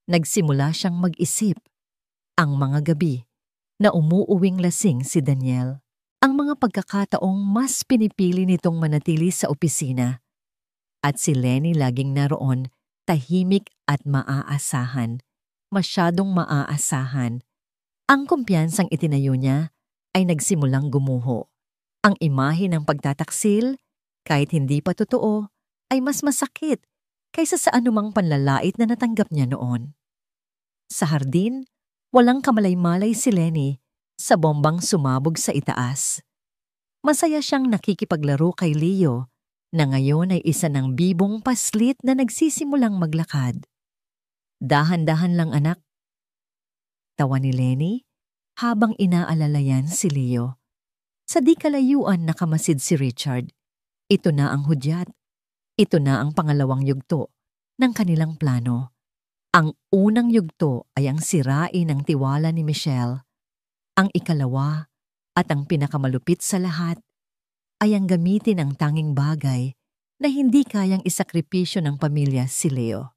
Nagsimula siyang mag-isip. Ang mga gabi na umuuwing lasing si Daniel. Ang mga pagkakataong mas pinipili nitong manatili sa opisina. At si Lenny laging naroon, tahimik at maaasahan. Masyadong maaasahan. Ang kumpiyansang itinayo niya ay nagsimulang gumuho. Ang imahe ng pagtataksil, kahit hindi pa totoo, ay mas masakit kaysa sa anumang panlalait na natanggap niya noon. Sa hardin, walang kamalay-malay si Lenny sa bombang sumabog sa itaas. Masaya siyang nakikipaglaro kay Leo na ngayon ay isa ng bibong paslit na nagsisimulang maglakad. Dahan-dahan lang, anak. Tawa ni Lenny habang inaalalayan si Leo. Sa di kalayuan nakamasid si Richard. Ito na ang hudyat. Ito na ang pangalawang yugto ng kanilang plano. Ang unang yugto ay ang sirain ng tiwala ni Michelle. Ang ikalawa at ang pinakamalupit sa lahat ay ang gamitin ang tanging bagay na hindi kayang isakripisyo ng pamilya, si Leo.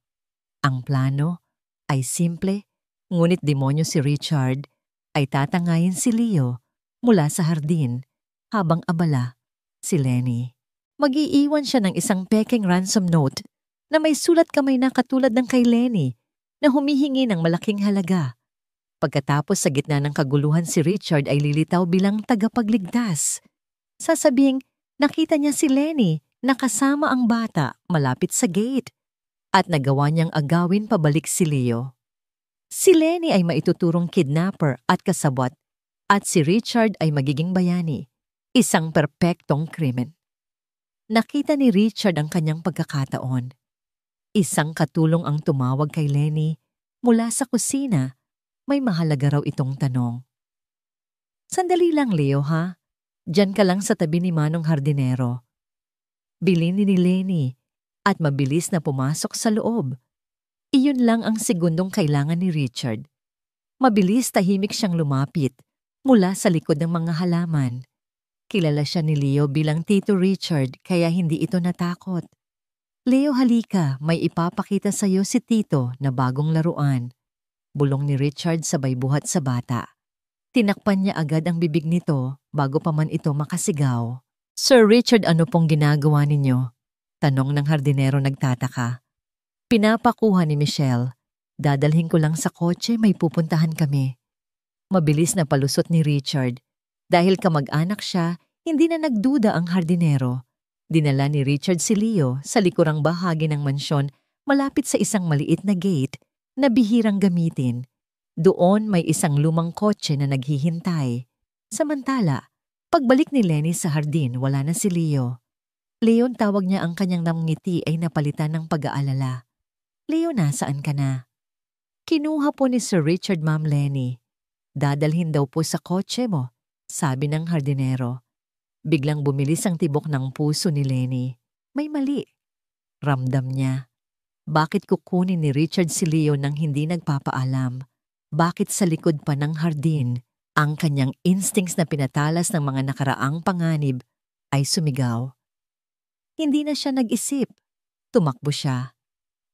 Ang plano ay simple, ngunit demonyo si Richard ay tatangayin si Leo mula sa hardin habang abala si Lenny. Mag-iiwan siya ng isang peking ransom note na may sulat kamay na katulad ng kay Lenny na humihingi ng malaking halaga. Pagkatapos sa gitna ng kaguluhan si Richard ay lilitaw bilang tagapagligtas. Sasabing nakita niya si Lenny na kasama ang bata malapit sa gate at nagawa niyang agawin pabalik si Leo. Si Lenny ay maituturong kidnapper at kasabwat at si Richard ay magiging bayani, isang perpektong krimen. Nakita ni Richard ang kanyang pagkakataon. Isang katulong ang tumawag kay Lenny mula sa kusina. May mahalaga raw itong tanong. Sandali lang, Leo, ha? Diyan ka lang sa tabi ni Manong Hardinero. Bilin ni Lenny at mabilis na pumasok sa loob. Iyon lang ang segundong kailangan ni Richard. Mabilis tahimik siyang lumapit mula sa likod ng mga halaman. Kilala siya ni Leo bilang Tito Richard kaya hindi ito natakot. Leo, halika, may ipapakita sa iyo si Tito na bagong laruan. Bulong ni Richard sabay buhat sa bata. Tinakpan niya agad ang bibig nito bago pa man ito makasigaw. Sir Richard, ano pong ginagawa ninyo? Tanong ng hardinero nagtataka. Pinapakuha ni Michelle. Dadalhin ko lang sa kotse, may pupuntahan kami. Mabilis na palusot ni Richard. Dahil kamag-anak siya, hindi na nagduda ang hardinero. Dinala ni Richard si Leo sa likurang bahagi ng mansyon malapit sa isang maliit na gate na bihirang gamitin. Doon may isang lumang kotse na naghihintay. Samantala, pagbalik ni Lenny sa hardin, wala na si Leo. Leon, tawag niya, ang kanyang namngiti ay napalitan ng pag-aalala. Leo, nasaan ka na? Kinuha po ni Sir Richard Ma'am Lenny. Dadalhin daw po sa kotse mo, sabi ng hardinero. Biglang bumilis ang tibok ng puso ni Lenny. May mali. Ramdam niya. Bakit kukunin ni Richard si Leo nang hindi nagpapaalam? Bakit sa likod pa ng hardin, ang kanyang instincts na pinatalas ng mga nakaraang panganib ay sumigaw? Hindi na siya nag-isip. Tumakbo siya.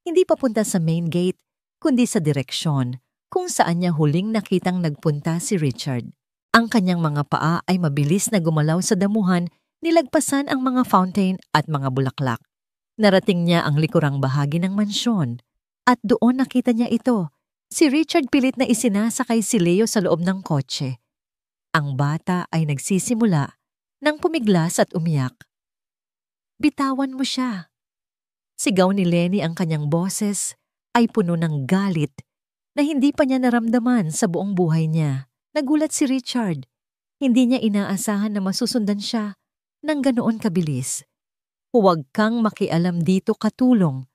Hindi papunta sa main gate, kundi sa direksyon kung saan niya huling nakitang nagpunta si Richard. Ang kanyang mga paa ay mabilis na gumalaw sa damuhan, nilagpasan ang mga fountain at mga bulaklak. Narating niya ang likurang bahagi ng mansyon at doon nakita niya ito. Si Richard pilit na isinasakay si Leo sa loob ng kotse. Ang bata ay nagsisimula nang pumiglas at umiyak. Bitawan mo siya. Sigaw ni Lenny, ang kanyang boses ay puno ng galit na hindi pa niya naramdaman sa buong buhay niya. Nagulat si Richard. Hindi niya inaasahan na masusundan siya ng ganoon kabilis. Huwag kang makialam dito, katulong.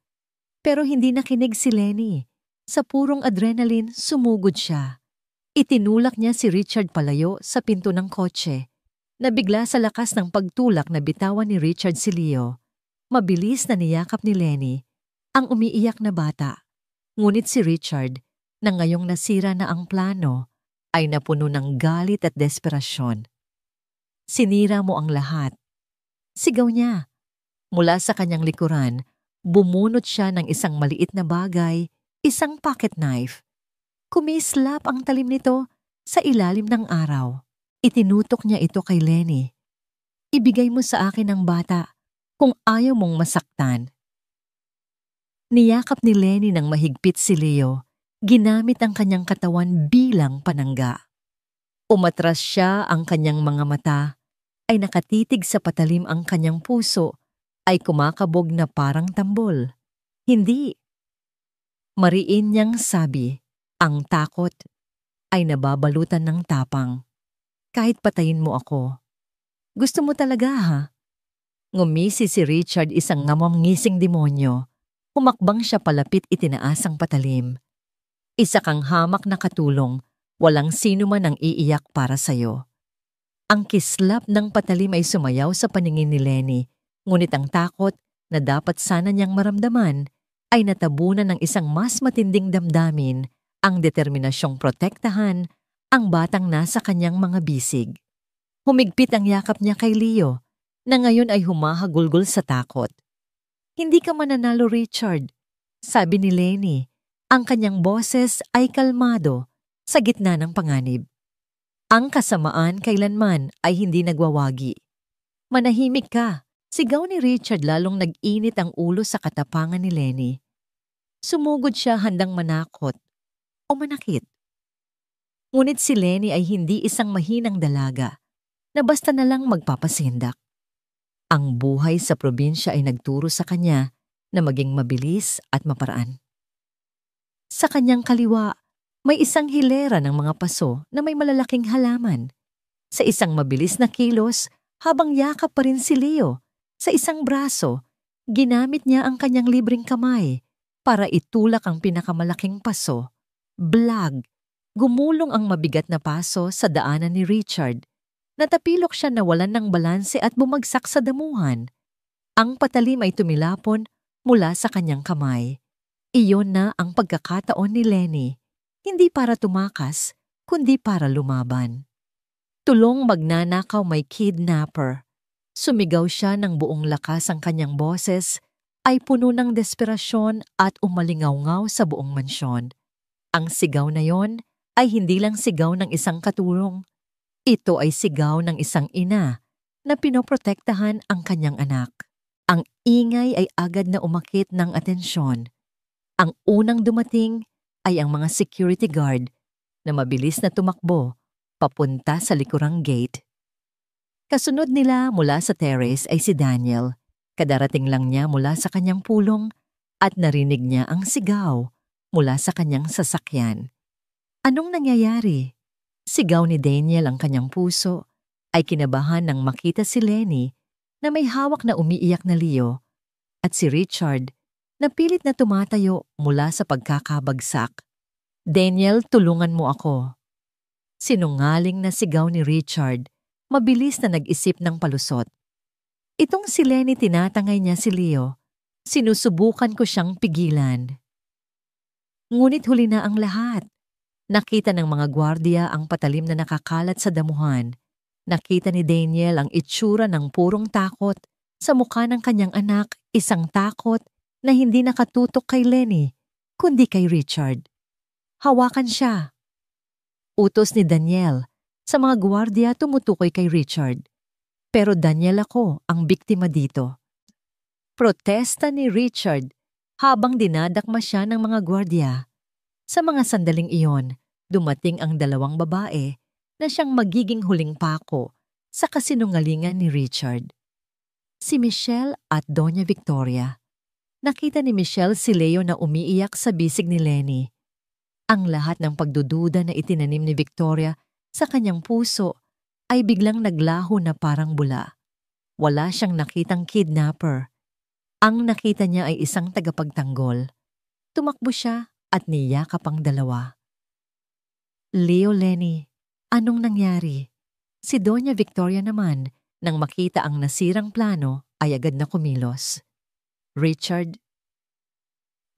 Pero hindi nakinig si Lenny. Sa purong adrenaline, sumugod siya. Itinulak niya si Richard palayo sa pinto ng kotse. Nabigla sa lakas ng pagtulak na bitawan ni Richard si Leo. Mabilis na niyakap ni Lenny ang umiiyak na bata. Ngunit si Richard, na ngayong nasira na ang plano, ay napuno ng galit at desperasyon. Sinira mo ang lahat. Sigaw niya. Mula sa kanyang likuran, bumunot siya ng isang maliit na bagay, isang pocket knife. Kumislap ang talim nito sa ilalim ng araw. Itinutok niya ito kay Lenny. Ibigay mo sa akin ang bata kung ayaw mong masaktan. Niyakap ni Lenny ng mahigpit si Leo. Ginamit ang kanyang katawan bilang panangga. Umatras siya, ang kanyang mga mata ay nakatitig sa patalim, ang kanyang puso ay kumakabog na parang tambol. Hindi. Mariin niyang sabi, ang takot ay nababalutan ng tapang. Kahit patayin mo ako. Gusto mo talaga, ha? Ngumisi si Richard, isang ngamamngising demonyo. Humakbang siya palapit, itinaas ang patalim. Isa kang hamak na katulong, walang sino man ang iiyak para sayo. Ang kislap ng patalim ay sumayaw sa paningin ni Lenny, ngunit ang takot na dapat sana niyang maramdaman ay natabunan ng isang mas matinding damdamin, ang determinasyong protektahan ang batang nasa kanyang mga bisig. Humigpit ang yakap niya kay Leo, na ngayon ay humahagulgol sa takot. Hindi ka mananalo, Richard, sabi ni Lenny. Ang kanyang boses ay kalmado sa gitna ng panganib. Ang kasamaan kailanman ay hindi nagwawagi. Manahimik ka, sigaw ni Richard, lalong nag-init ang ulo sa katapangan ni Lenny. Sumugod siya, handang manakot o manakit. Ngunit si Lenny ay hindi isang mahinang dalaga na basta na lang magpapasindak. Ang buhay sa probinsya ay nagturo sa kanya na maging mabilis at maparaan. Sa kanyang kaliwa, may isang hilera ng mga paso na may malalaking halaman. Sa isang mabilis na kilos, habang yakap pa rin si Leo, sa isang braso, ginamit niya ang kanyang libreng kamay para itulak ang pinakamalaking paso. Blag! Gumulong ang mabigat na paso sa daanan ni Richard. Natapilok siya, nawalan ng balanse at bumagsak sa damuhan. Ang patalim ay tumilapon mula sa kanyang kamay. Iyon na ang pagkakataon ni Lenny, hindi para tumakas, kundi para lumaban. Tulong magnanakaw, may kidnapper. Sumigaw siya ng buong lakas, ang kanyang boses ay puno ng desperasyon at umalingaw-ngaw sa buong mansyon. Ang sigaw na yon ay hindi lang sigaw ng isang katulong. Ito ay sigaw ng isang ina na pinoprotektahan ang kanyang anak. Ang ingay ay agad na umakit ng atensyon. Ang unang dumating ay ang mga security guard na mabilis na tumakbo papunta sa likurang gate. Kasunod nila mula sa terrace ay si Daniel. Kadarating lang niya mula sa kanyang pulong at narinig niya ang sigaw mula sa kanyang sasakyan. Anong nangyayari? Sigaw ni Daniel ang kanyang puso ay kinabahan nang makita si Lenny na may hawak na umiiyak na Leo at si Richard na pilit na tumatayo mula sa pagkakabagsak. Daniel, tulungan mo ako. Sinungaling na sigaw ni Richard, mabilis na nag-isip ng palusot. Itong si Lenny tinatangay niya si Leo. Sinusubukan ko siyang pigilan. Ngunit huli na ang lahat. Nakita ng mga gwardiya ang patalim na nakakalat sa damuhan. Nakita ni Daniel ang itsura ng purong takot sa mukha ng kanyang anak, isang takot na hindi nakatutok kay Lenny, kundi kay Richard. Hawakan siya. Utos ni Daniel. Sa mga gwardiya tumutukoy kay Richard. Pero Daniel, ako ang biktima dito. Protesta ni Richard habang dinadakma siya ng mga gwardiya. Sa mga sandaling iyon, dumating ang dalawang babae na siyang magiging huling pako sa kasinungalingan ni Richard. Si Michelle at Doña Victoria. Nakita ni Michelle si Leo na umiiyak sa bisig ni Lenny. Ang lahat ng pagdududa na itinanim ni Victoria sa kanyang puso ay biglang naglaho na parang bula. Wala siyang nakitang kidnapper. Ang nakita niya ay isang tagapagtanggol. Tumakbo siya at niyakap ang dalawa. Leo, Lenny, anong nangyari? Si Doña Victoria naman, nang makita ang nasirang plano, ay agad na kumilos. Richard,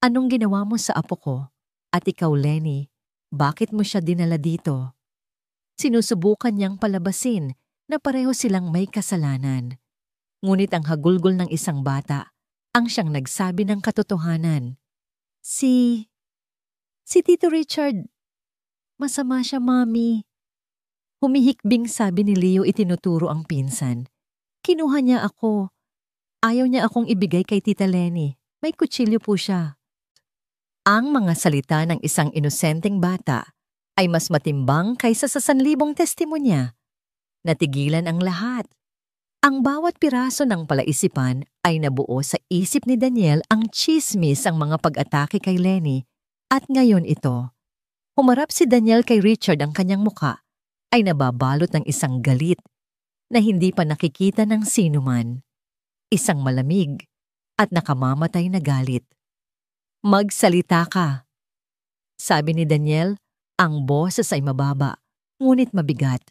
anong ginawa mo sa apo ko? At ikaw, Lenny, bakit mo siya dinala dito? Sinusubukan niyang palabasin na pareho silang may kasalanan. Ngunit ang hagulgol ng isang bata ang siyang nagsabi ng katotohanan. Si Tito Richard, masama siya, Mami. Humihikbing sabi ni Leo, itinuturo ang pinsan. Kinuha niya ako. Ayaw niya akong ibigay kay Tita Lenny. May kutsilyo po siya. Ang mga salita ng isang inosenteng bata ay mas matimbang kaysa sa 1,000 testimonya. Natigilan ang lahat. Ang bawat piraso ng palaisipan ay nabuo sa isip ni Daniel ang chismis ang mga pag-atake kay Lenny. At ngayon ito, humarap si Daniel kay Richard, ang kanyang muka ay nababalot ng isang galit na hindi pa nakikita ng sinuman. Isang malamig at nakamamatay na galit. Magsalita ka. Sabi ni Daniel, ang boses ay mababa, ngunit mabigat.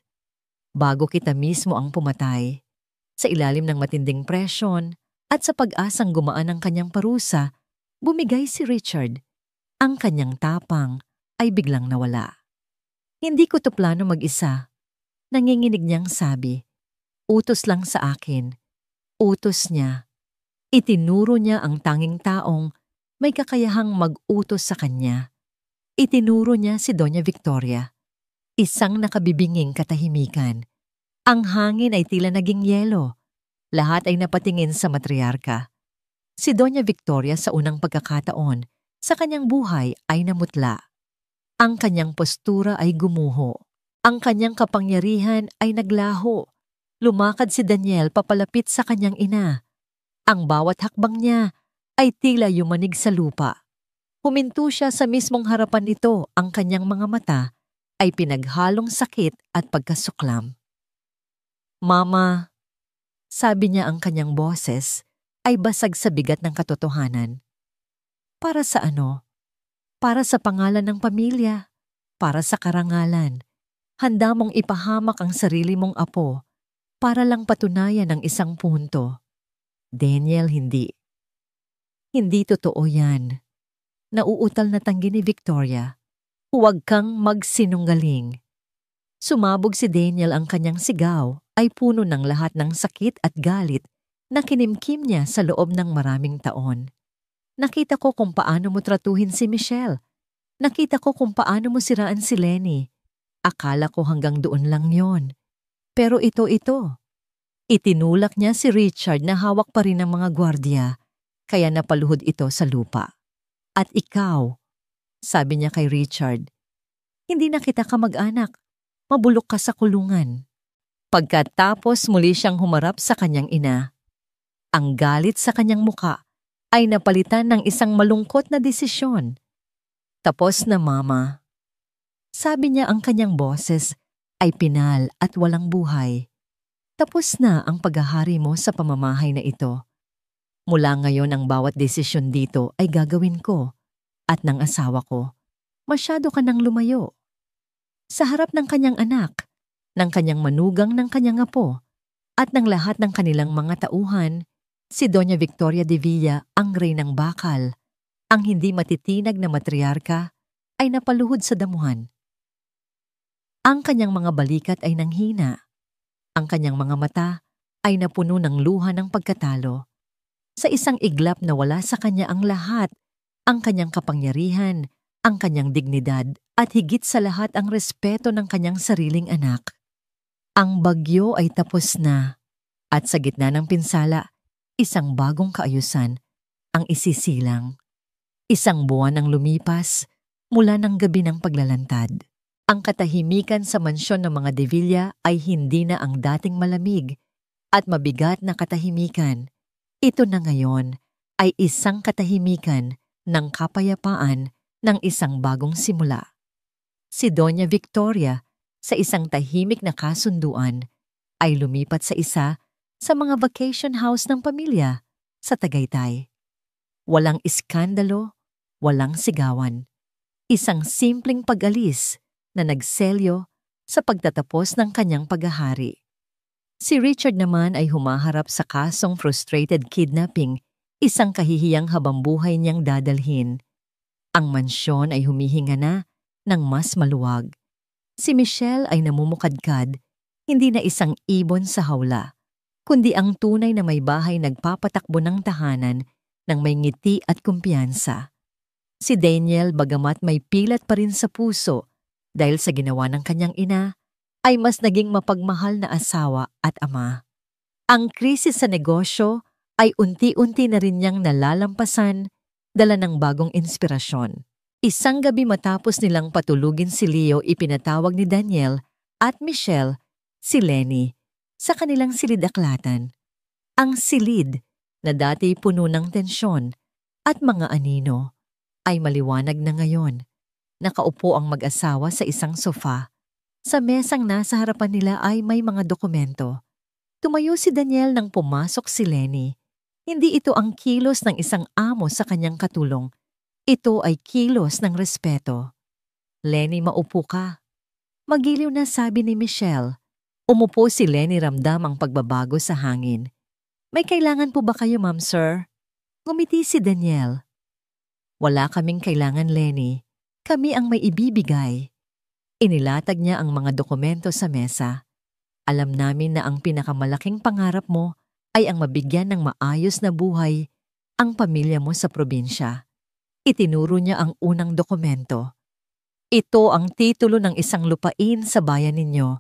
Bago kita mismo ang pumatay. Sa ilalim ng matinding presyon at sa pag-asang gumaan ang kanyang parusa, bumigay si Richard. Ang kanyang tapang ay biglang nawala. Hindi ko to plano mag-isa. Nanginginig niyang sabi, utos lang sa akin. Utos niya. Itinuro niya ang tanging taong may kakayahang mag-utos sa kanya. Itinuro niya si Doña Victoria. Isang nakabibinging katahimikan. Ang hangin ay tila naging yelo. Lahat ay napatingin sa matriarka. Si Doña Victoria sa unang pagkakataon sa kanyang buhay ay namutla. Ang kanyang postura ay gumuho. Ang kanyang kapangyarihan ay naglaho. Lumakad si Daniel papalapit sa kanyang ina. Ang bawat hakbang niya ay tila yumanig sa lupa. Huminto siya sa mismong harapan nito, ang kanyang mga mata ay pinaghalong sakit at pagkasuklam. Mama, sabi niya, ang kanyang boses ay basag sa bigat ng katotohanan. Para sa ano? Para sa pangalan ng pamilya, para sa karangalan. Handa mong ipahamak ang sarili mong apo para lang patunayan ang isang punto. Daniel, hindi. Hindi totoo yan. Nauutal na tanggi ni Victoria. Huwag kang magsinungaling. Sumabog si Daniel, ang kanyang sigaw ay puno ng lahat ng sakit at galit na kinimkim niya sa loob ng maraming taon. Nakita ko kung paano mo tratuhin si Michelle. Nakita ko kung paano mo siraan si Lenny. Akala ko hanggang doon lang yon. Pero ito. Itinulak niya si Richard na hawak pa rin ng mga gwardya, kaya napaluhod ito sa lupa. At ikaw, sabi niya kay Richard, hindi na kita kamag-anak. Mabulok ka sa kulungan. Pagkatapos muli siyang humarap sa kanyang ina. Ang galit sa kanyang muka ay napalitan ng isang malungkot na desisyon. Tapos na, Mama. Sabi niya, ang kanyang boses ay pinal at walang buhay. Tapos na ang paghahari mo sa pamamahay na ito. Mula ngayon ang bawat desisyon dito ay gagawin ko at ng asawa ko. Masyado ka nang lumayo. Sa harap ng kanyang anak, ng kanyang manugang ng kanyang apo, at ng lahat ng kanilang mga tauhan, si Doña Victoria de Villa, ang reynang bakal, ang hindi matitinag na matriarka, ay napaluhod sa damuhan. Ang kanyang mga balikat ay nanghina. Ang kanyang mga mata ay napuno ng luha ng pagkatalo. Sa isang iglap na wala sa kanya ang lahat, ang kanyang kapangyarihan, ang kanyang dignidad, at higit sa lahat ang respeto ng kanyang sariling anak. Ang bagyo ay tapos na, at sa gitna ng pinsala, isang bagong kaayusan ang isisilang. Isang buwan ang lumipas mula ng gabi ng paglalantad. Ang katahimikan sa mansyon ng mga De Villa ay hindi na ang dating malamig at mabigat na katahimikan. Ito na ngayon ay isang katahimikan ng kapayapaan ng isang bagong simula. Si Doña Victoria, sa isang tahimik na kasunduan, ay lumipat sa isa sa mga vacation house ng pamilya sa Tagaytay. Walang iskandalo, walang sigawan. Isang simpleng pag-alis na nagselyo sa pagtatapos ng kanyang paghahari. Si Richard naman ay humaharap sa kasong frustrated kidnapping, isang kahihiyang habambuhay niyang dadalhin. Ang mansyon ay humihinga na ng mas maluwag. Si Michelle ay namumukadkad, hindi na isang ibon sa hawla, kundi ang tunay na may bahay nagpapatakbo ng tahanan ng may ngiti at kumpiyansa. Si Daniel, bagamat may pilat pa rin sa puso dahil sa ginawa ng kanyang ina, ay mas naging mapagmahal na asawa at ama. Ang krisis sa negosyo ay unti-unti na rin niyang nalalampasan, dala ng bagong inspirasyon. Isang gabi matapos nilang patulugin si Leo, ipinatawag ni Daniel at Michelle si Lenny sa kanilang silid-aklatan. Ang silid na dati puno ng tensyon at mga anino ay maliwanag na ngayon. Nakaupo ang mag-asawa sa isang sofa. Sa mesang nasa harapan nila ay may mga dokumento. Tumayo si Daniel nang pumasok si Lenny. Hindi ito ang kilos ng isang amo sa kanyang katulong. Ito ay kilos ng respeto. Lenny, maupo ka. Magiliw na, sabi ni Michelle. Umupo si Lenny, ramdam ang pagbabago sa hangin. May kailangan po ba kayo, ma'am, sir? Ngumiti si Daniel. Wala kaming kailangan, Lenny. Kami ang may ibibigay. Inilatag niya ang mga dokumento sa mesa. Alam namin na ang pinakamalaking pangarap mo ay ang mabigyan ng maayos na buhay ang pamilya mo sa probinsya. Itinuro niya ang unang dokumento. Ito ang titulo ng isang lupain sa bayan ninyo.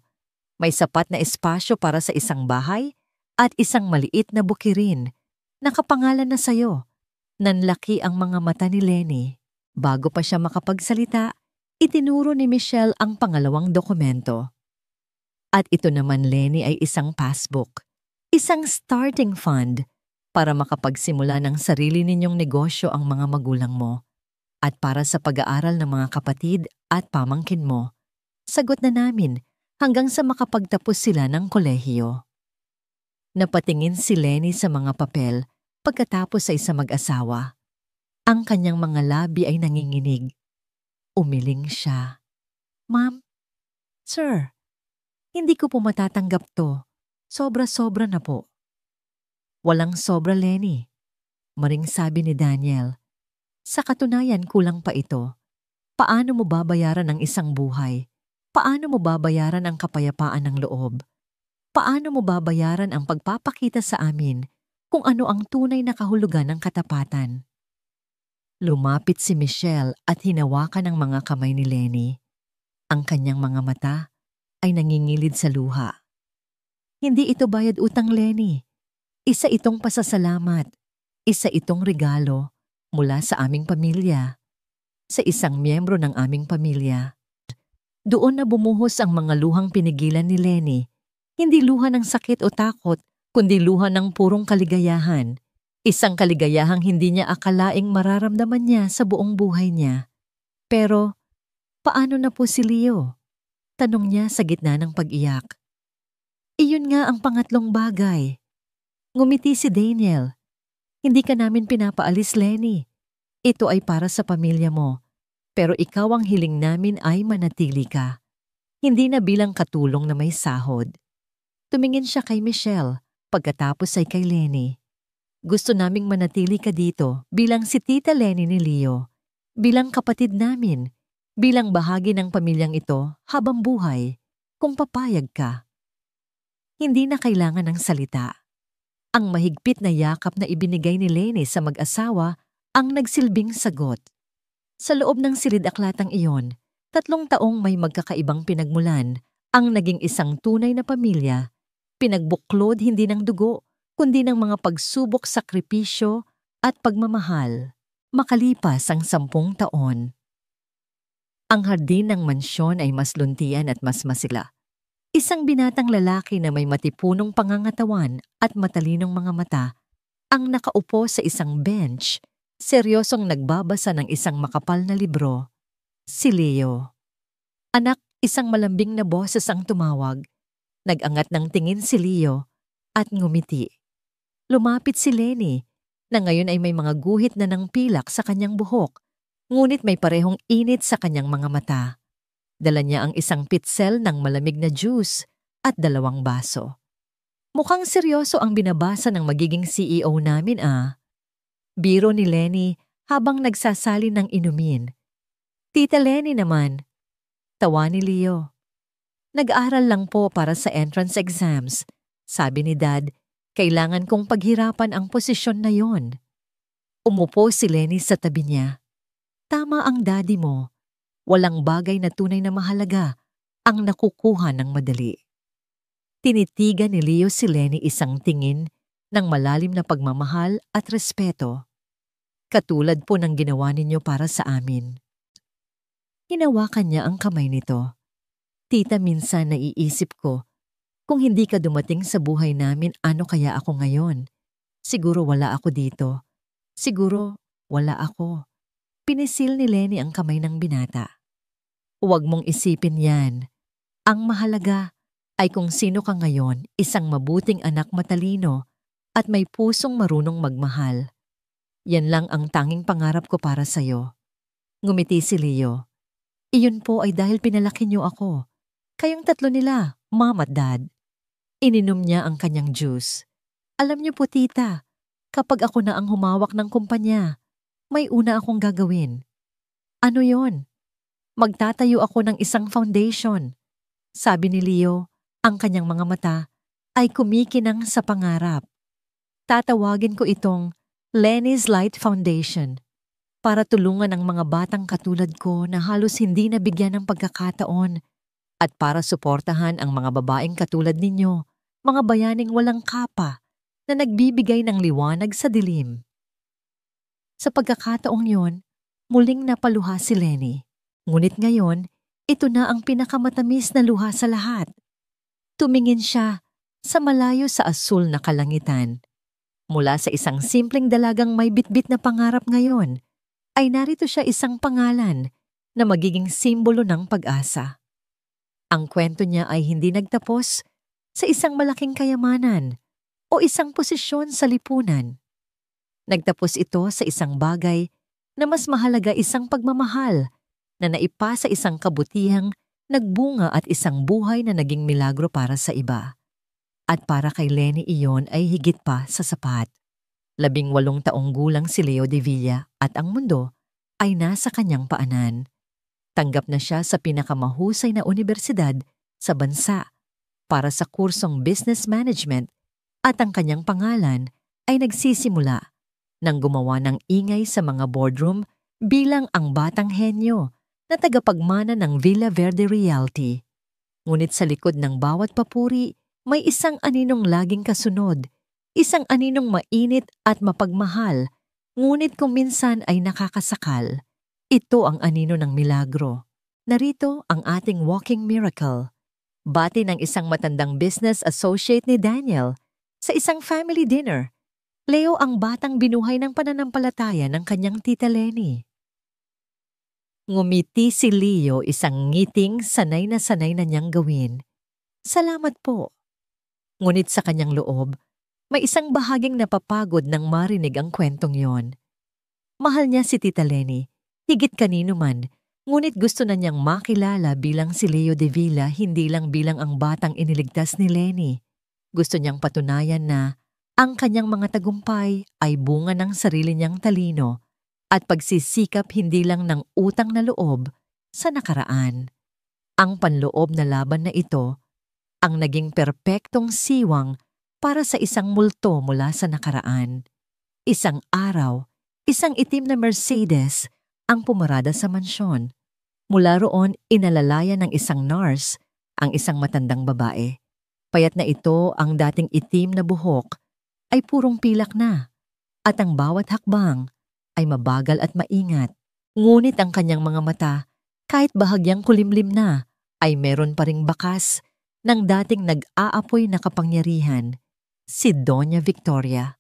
May sapat na espasyo para sa isang bahay at isang maliit na bukirin. Nakapangalan na sayo. Nanlaki ang mga mata ni Lenny. Bago pa siya makapagsalita, itinuro ni Michelle ang pangalawang dokumento. At ito naman, Lenny, ay isang passbook. Isang starting fund para makapagsimula ng sarili ninyong negosyo ang mga magulang mo at para sa pag-aaral ng mga kapatid at pamangkin mo. Sagot na namin hanggang sa makapagtapos sila ng kolehiyo. Napatingin si Lenny sa mga papel pagkatapos ay sa mag-asawa. Ang kanyang mga labi ay nanginginig. Umiling siya. Ma'am, sir, hindi ko po matatanggap to. Sobra-sobra na po. Walang sobra, Lenny. Maring sabi ni Daniel. Sa katunayan, kulang pa ito. Paano mo babayaran ang isang buhay? Paano mo babayaran ang kapayapaan ng loob? Paano mo babayaran ang pagpapakita sa amin kung ano ang tunay na kahulugan ng katapatan? Lumapit si Michelle at hinawakan ang mga kamay ni Lenny. Ang kanyang mga mata ay nangingilid sa luha. Hindi ito bayad utang, Lenny. Isa itong pasasalamat. Isa itong regalo mula sa aming pamilya. Sa isang miyembro ng aming pamilya. Doon na bumuhos ang mga luhang pinigilan ni Lenny. Hindi luha ng sakit o takot, kundi luha ng purong kaligayahan. Isang kaligayahang hindi niya akalaing mararamdaman niya sa buong buhay niya. Pero, paano na po si Leo? Tanong niya sa gitna ng pag-iyak. Iyon nga ang pangatlong bagay. Ngumiti si Daniel. Hindi ka namin pinapaalis, Lenny. Ito ay para sa pamilya mo. Pero ikaw ang hiling namin ay manatili ka. Hindi na bilang katulong na may sahod. Tumingin siya kay Michelle, pagkatapos ay kay Lenny. Gusto naming manatili ka dito bilang si Tita Lenny ni Leo, bilang kapatid namin, bilang bahagi ng pamilyang ito habang buhay, kung papayag ka. Hindi na kailangan ng salita. Ang mahigpit na yakap na ibinigay ni Lenny sa mag-asawa ang nagsilbing sagot. Sa loob ng silid-aklatang iyon, 3 taong may magkakaibang pinagmulan ang naging isang tunay na pamilya, pinagbuklod hindi ng dugo, kundi ng mga pagsubok, sakripisyo at pagmamahal, makalipas ang 10 taon. Ang hardin ng mansyon ay mas luntian at mas masigla. Isang binatang lalaki na may matipunong pangangatawan at matalinong mga mata ang nakaupo sa isang bench, seryosong nagbabasa ng isang makapal na libro. Si Leo. Anak, isang malambing na boses ang tumawag. Nag-angat ng tingin si Leo at ngumiti. Lumapit si Lenny, na ngayon ay may mga guhit na ng pilak sa kanyang buhok, ngunit may parehong init sa kanyang mga mata. Dala niya ang isang pitsel ng malamig na juice at 2 baso. Mukhang seryoso ang binabasa ng magiging CEO namin Biro ni Lenny habang nagsasali ng inumin. Tita Lenny naman. Tawa ni Leo. Nag-aral lang po para sa entrance exams. Sabi ni Dad, kailangan kong paghirapan ang posisyon na yon. Umupo si Lenny sa tabi niya. Tama ang daddy mo. Walang bagay na tunay na mahalaga ang nakukuha ng madali. Tinitigan ni Leo si Lenny isang tingin ng malalim na pagmamahal at respeto. Katulad po ng ginawa ninyo para sa amin. Hinawakan niya ang kamay nito. Tita, minsan naiisip ko, kung hindi ka dumating sa buhay namin, ano kaya ako ngayon? Siguro wala ako dito. Siguro wala ako. Pinisil ni Lenny ang kamay ng binata. Huwag mong isipin yan. Ang mahalaga ay kung sino ka ngayon, isang mabuting anak matalino at may pusong marunong magmahal. Yan lang ang tanging pangarap ko para sa'yo. Ngumiti si Leo. Iyon po ay dahil pinalaki niyo ako. Kayong 3 nila, Mom at Dad. Ininom niya ang kanyang juice. Alam niyo po, tita, kapag ako na ang humawak ng kumpanya, may una akong gagawin. Ano yon? Magtatayo ako ng isang foundation. Sabi ni Leo, ang kanyang mga mata ay kumikinang sa pangarap. Tatawagin ko itong Lenny's Light Foundation para tulungan ang mga batang katulad ko na halos hindi nabigyan ng pagkakataon at para suportahan ang mga babaeng katulad ninyo, mga bayaning walang kapa na nagbibigay ng liwanag sa dilim. Sa pagkakataong yon, muling napaluha si Lenny. Ngunit ngayon, ito na ang pinakamatamis na luha sa lahat. Tumingin siya sa malayo sa asul na kalangitan. Mula sa isang simpleng dalagang may bitbit na pangarap ngayon, ay narito siya isang pangalan na magiging simbolo ng pag-asa. Ang kwento niya ay hindi nagtapos sa isang malaking kayamanan o isang posisyon sa lipunan. Nagtapos ito sa isang bagay na mas mahalaga, isang pagmamahal na naipasa, isang kabutihang nagbunga at isang buhay na naging milagro para sa iba. At para kay Lenny iyon ay higit pa sa sapat. 18 taong gulang si Leo de Villa at ang mundo ay nasa kanyang paanan. Tanggap na siya sa pinakamahusay na unibersidad sa bansa para sa kursong business management at ang kanyang pangalan ay nagsisimula nang gumawa ng ingay sa mga boardroom bilang ang batang henyo na tagapagmana ng Villa Verde Realty. Ngunit sa likod ng bawat papuri, may isang aninong laging kasunod, isang aninong mainit at mapagmahal, ngunit kung minsan ay nakakasakal. Ito ang anino ng milagro. Narito ang ating walking miracle. Bati ng isang matandang business associate ni Daniel sa isang family dinner. Leo ang batang binuhay ng pananampalataya ng kanyang tita Lenny. Ngumiti si Leo, isang ngiting sanay na niyang gawin. Salamat po. Ngunit sa kanyang loob, may isang bahaging napapagod nang marinig ang kwentong yon. Mahal niya si tita Lenny, higit kanino man, ngunit gusto na niyang makilala bilang si Leo de Villa, hindi lang bilang ang batang iniligtas ni Lenny. Gusto niyang patunayan na ang kanyang mga tagumpay ay bunga ng sarili niyang talino at pagsisikap hindi lang ng utang na loob sa nakaraan. Ang panloob na laban na ito ang naging perpektong siwang para sa isang multo mula sa nakaraan. Isang araw, isang itim na Mercedes ang pumarada sa mansyon. Mula roon, inalalayan ng isang nurse ang isang matandang babae. Payat na ito, ang dating itim na buhok ay purong pilak na at ang bawat hakbang ay mabagal at maingat. Ngunit ang kanyang mga mata, kahit bahagyang kulimlim na, ay meron pa ring bakas ng dating nag-aapoy na kapangyarihan, si Doña Victoria.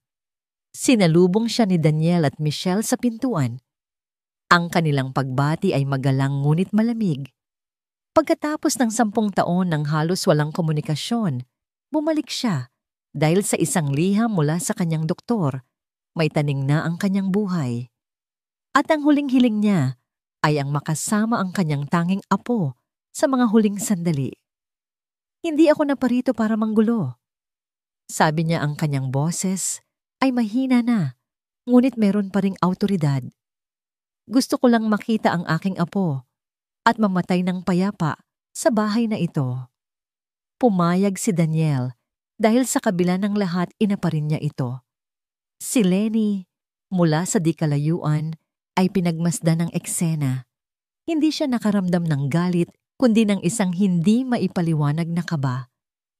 Sinalubong siya ni Daniel at Michelle sa pintuan. Ang kanilang pagbati ay magalang ngunit malamig. Pagkatapos ng 10 taon ng halos walang komunikasyon, bumalik siya dahil sa isang liham mula sa kanyang doktor. May taning na ang kanyang buhay. At ang huling hiling niya ay ang makasama ang kanyang tanging apo sa mga huling sandali. Hindi ako naparito para manggulo. Sabi niya, ang kanyang boses ay mahina na, ngunit meron pa ring awtoridad. Gusto ko lang makita ang aking apo at mamatay ng payapa sa bahay na ito. Pumayag si Daniel dahil sa kabila ng lahat inaparin niya ito. Si Lenny, mula sa di kalayuan, ay pinagmasdan ng eksena. Hindi siya nakaramdam ng galit kundi ng isang hindi maipaliwanag na kaba.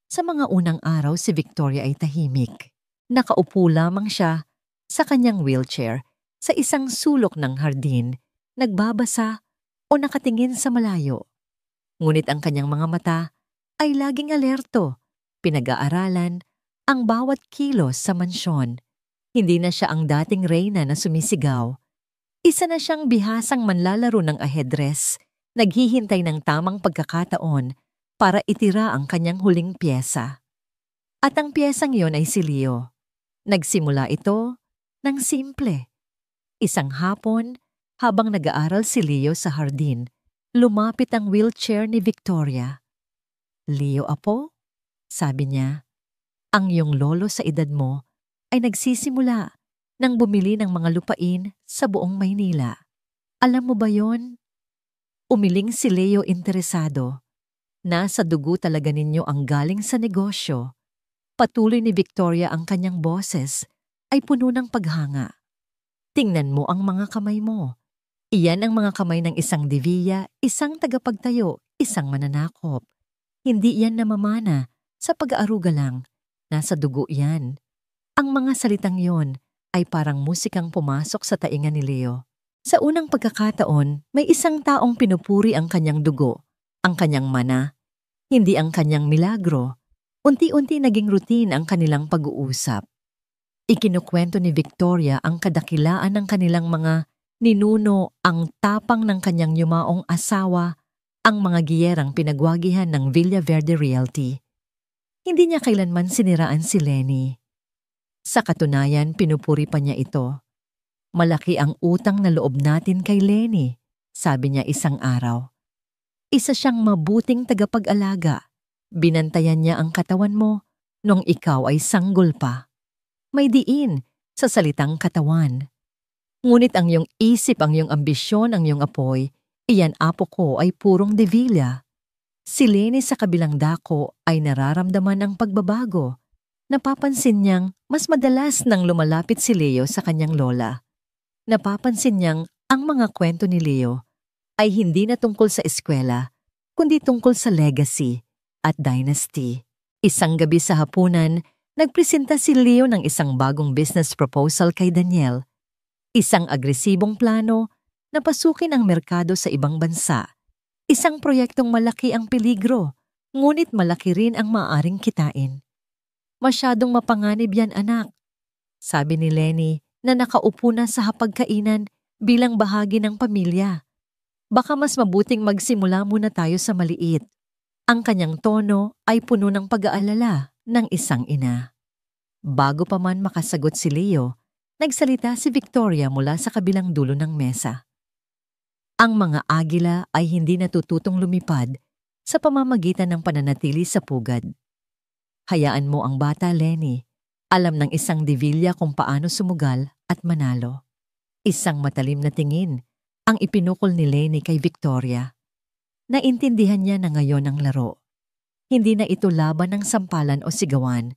Sa mga unang araw, si Victoria ay tahimik. Nakaupo lamang siya sa kanyang wheelchair sa isang sulok ng hardin, nagbabasa o nakatingin sa malayo. Ngunit ang kanyang mga mata ay laging alerto, pinag-aaralan ang bawat kilos sa mansyon. Hindi na siya ang dating reyna na sumisigaw. Isa na siyang bihasang manlalaro ng ahedres, naghihintay ng tamang pagkakataon para itira ang kanyang huling pyesa. At ang pyesang yon ay si Leo. Nagsimula ito ng simple. Isang hapon, habang nag-aaral si Leo sa hardin, lumapit ang wheelchair ni Victoria. "Leo, apo," sabi niya, "ang iyong lolo sa edad mo ay nagsisimula nang bumili ng mga lupain sa buong Maynila. Alam mo ba yon?" Umiling si Leo interesado. Nasa dugo talaga ninyo ang galing sa negosyo. Patuloy ni Victoria, ang kanyang boses ay puno ng paghanga. "Tingnan mo ang mga kamay mo. Iyan ang mga kamay ng isang Divilla, isang tagapagtayo, isang mananakop. Hindi yan namamana sa pag-aaruga lang. Nasa dugo yan." Ang mga salitang yon ay parang musikang pumasok sa tainga ni Leo. Sa unang pagkakataon, may isang taong pinupuri ang kanyang dugo, ang kanyang mana, hindi ang kanyang milagro. Unti-unti naging routine ang kanilang pag-uusap. Ikinukwento ni Victoria ang kadakilaan ng kanilang mga ninuno, ang tapang ng kanyang yumaong asawa, ang mga giyerang pinagwagihan ng Villa Verde Realty. Hindi niya kailanman siniraan si Lenny. Sa katunayan, pinupuri pa niya ito. "Malaki ang utang na loob natin kay Lenny," sabi niya isang araw. "Isa siyang mabuting tagapag-alaga. Binantayan niya ang katawan mo nung ikaw ay sanggol pa. May diin sa salitang katawan. Ngunit ang iyong isip, ang iyong ambisyon, ang iyong apoy, iyan apo ko ay purong Divilla." Si Lenny sa kabilang dako ay nararamdaman ang pagbabago. Napapansin niyang mas madalas nang lumalapit si Leo sa kanyang lola. Napapansin niyang ang mga kwento ni Leo ay hindi na tungkol sa eskwela, kundi tungkol sa legacy at dynasty. Isang gabi sa hapunan, nagpresenta si Leo ng isang bagong business proposal kay Daniel. Isang agresibong plano na pasukin ang merkado sa ibang bansa. Isang proyektong malaki ang peligro, ngunit malaki rin ang maaaring kitain. Masyadong mapanganib yan, anak, sabi ni Lenny na nakaupo na sa hapagkainan bilang bahagi ng pamilya. Baka mas mabuting magsimula muna tayo sa maliit. Ang kanyang tono ay puno ng pag-aalala ng isang ina. Bago pa man makasagot si Leo, nagsalita si Victoria mula sa kabilang dulo ng mesa. Ang mga agila ay hindi natututong lumipad sa pamamagitan ng pananatili sa pugad. Hayaan mo ang bata, Lenny. Alam ng isang Divilla kung paano sumugal at manalo. Isang matalim na tingin ang ipinukol ni Lenny kay Victoria. Naintindihan niya na ngayon ang laro. Hindi na ito laban ng sampalan o sigawan.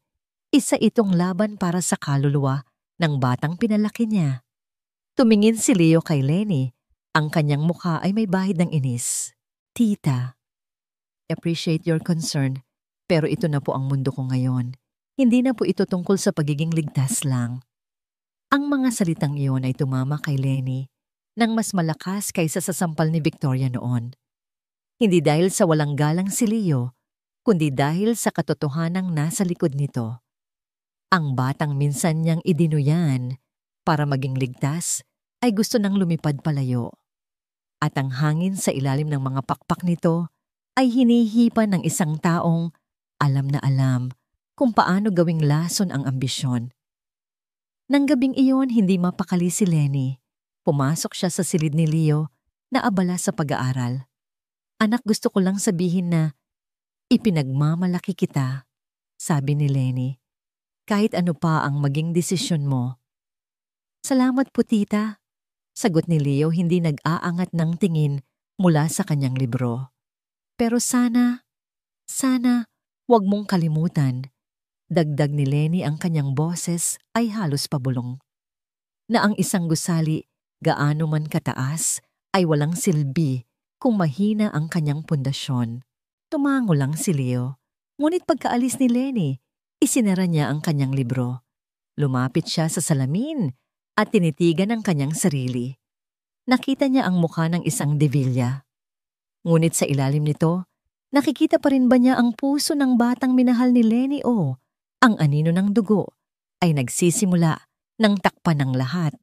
Isa itong laban para sa kaluluwa ng batang pinalaki niya. Tumingin si Leo kay Lenny. Ang kanyang mukha ay may bahid ng inis. Tita, appreciate your concern, pero ito na po ang mundo ko ngayon. Hindi na po ito tungkol sa pagiging ligtas lang. Ang mga salitang iyon ay tumama kay Lenny nang mas malakas kaysa sa sampal ni Victoria noon. Hindi dahil sa walang galang si Leo, kundi dahil sa katotohanang nasa likod nito. Ang batang minsan niyang idinuyan para maging ligtas ay gusto nang lumipad palayo. At ang hangin sa ilalim ng mga pakpak nito ay hinihipan ng isang taong alam na alam kung paano gawing lason ang ambisyon. Nang gabing iyon, hindi mapakali si Lenny. Pumasok siya sa silid ni Leo na abala sa pag-aaral. Anak, gusto ko lang sabihin na ipinagmamalaki kita, sabi ni Lenny. Kahit ano pa ang maging desisyon mo. Salamat po, tita. Sagot ni Leo, hindi nag-aangat ng tingin mula sa kanyang libro. Pero sana, huwag mong kalimutan. Dagdag ni Lenny, ang kanyang boses ay halos pabulong. Na ang isang gusali, gaano man kataas, ay walang silbi kung mahina ang kanyang pundasyon. Tumango lang si Leo. Ngunit pagkaalis ni Lenny, isinara niya ang kanyang libro. Lumapit siya sa salamin at tinitigan ang kanyang sarili. Nakita niya ang mukha ng isang Divilla. Ngunit sa ilalim nito, nakikita pa rin ba niya ang puso ng batang minahal ni Lenny o ang anino ng dugo ay nagsisimula ng takpan ng lahat.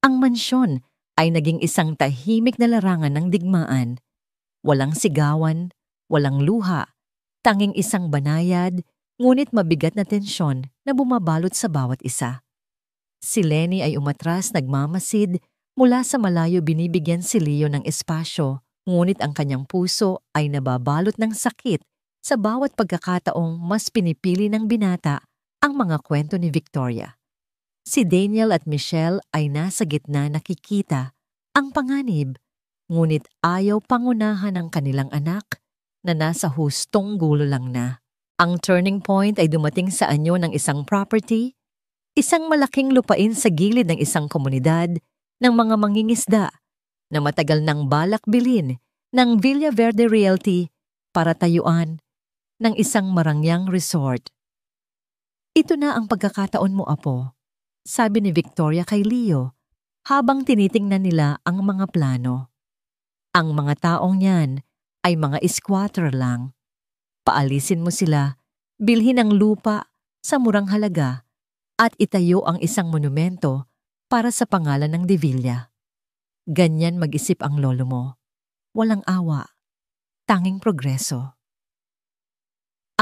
Ang mansyon ay naging isang tahimik na larangan ng digmaan. Walang sigawan, walang luha, tanging isang banayad, ngunit mabigat na tensyon na bumabalot sa bawat isa. Si Lenny ay umatras, nagmamasid, mula sa malayo binibigyan si Leo ng espasyo, ngunit ang kanyang puso ay nababalot ng sakit sa bawat pagkakataong mas pinipili ng binata ang mga kwento ni Victoria. Si Daniel at Michelle ay nasa gitna nakikita ang panganib, ngunit ayaw pangunahan ang kanilang anak na nasa hustong gulo lang na. Ang turning point ay dumating sa anyo ng isang property, isang malaking lupain sa gilid ng isang komunidad ng mga mangingisda na matagal nang balak bilhin ng Villa Verde Realty para tayuan ng isang marangyang resort. Ito na ang pagkakataon mo, apo, sabi ni Victoria kay Leo habang tinitingnan nila ang mga plano. Ang mga taong yan ay mga squatter lang. Paalisin mo sila, bilhin ang lupa sa murang halaga at itayo ang isang monumento para sa pangalan ng Divilla. Ganyan mag-isip ang lolo mo. Walang awa, tanging progreso.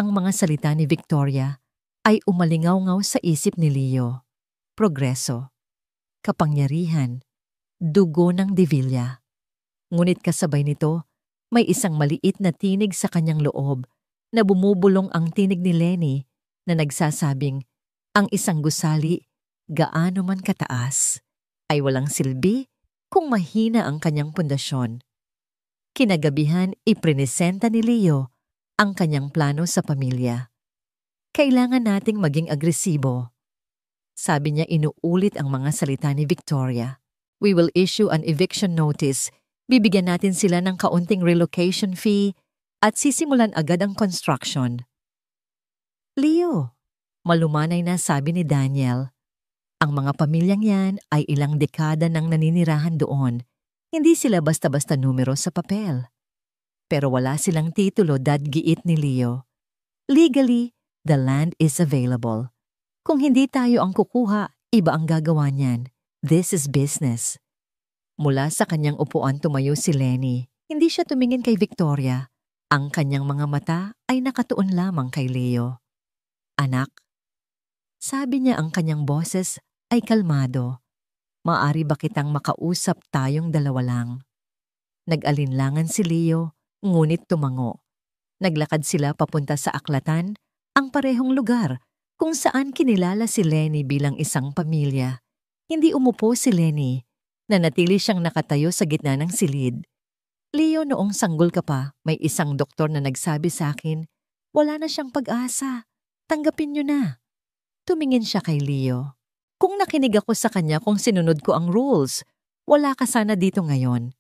Ang mga salita ni Victoria ay umalingaw-ngaw sa isip ni Leo. Progreso, kapangyarihan, dugo ng Divilla. Ngunit kasabay nito, may isang maliit na tinig sa kanyang loob na bumubulong ang tinig ni Lenny na nagsasabing ang isang gusali, gaano man kataas, ay walang silbi kung mahina ang kanyang pundasyon. Kinagabihan, iprinesenta ni Leo ang kanyang plano sa pamilya. Kailangan nating maging agresibo. Sabi niya inuulit ang mga salita ni Victoria. We will issue an eviction notice. Bibigyan natin sila ng kaunting relocation fee at sisimulan agad ang construction. Leo, malumanay na sabi ni Daniel. Ang mga pamilyang yan ay ilang dekada nang naninirahan doon. Hindi sila basta-basta numero sa papel. Pero wala silang titulo, dadgiit ni Leo. Legally, the land is available. Kung hindi tayo ang kukuha, iba ang gagawa niyan. This is business. Mula sa kanyang upuan tumayo si Lenny. Hindi siya tumingin kay Victoria. Ang kanyang mga mata ay nakatuon lamang kay Leo. Anak, sabi niya, ang kanyang boses ay kalmado. Maari ba kitang makausap tayong dalawa lang? Nag-alinlangan si Leo, ngunit tumango. Naglakad sila papunta sa aklatan, ang parehong lugar kung saan kinilala si Lenny bilang isang pamilya. Hindi umupo si Lenny. Nanatili siyang nakatayo sa gitna ng silid. Leo, noong sanggol ka pa, may isang doktor na nagsabi sa akin, wala na siyang pag-asa. Tanggapin niyo na. Tumingin siya kay Leo. Kung nakinig ako sa kanya kung sinunod ko ang rules, wala ka sana dito ngayon.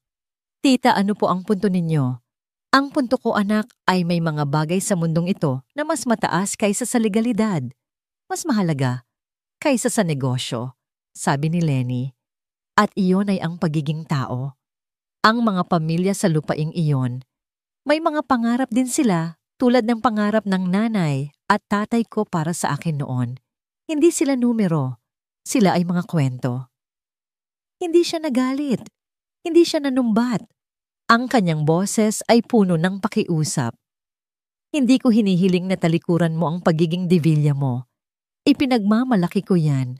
Tita, ano po ang punto ninyo? Ang punto ko, anak, ay may mga bagay sa mundong ito na mas mataas kaysa sa legalidad. Mas mahalaga kaysa sa negosyo, sabi ni Lenny. At iyon ay ang pagiging tao. Ang mga pamilya sa lupaing iyon, may mga pangarap din sila tulad ng pangarap ng nanay at tatay ko para sa akin noon. Hindi sila numero, sila ay mga kwento. Hindi siya nagalit, hindi siya nanumbat. Ang kanyang boses ay puno ng pakiusap. Hindi ko hinihiling na talikuran mo ang pagiging divilya mo. Ipinagmamalaki ko yan.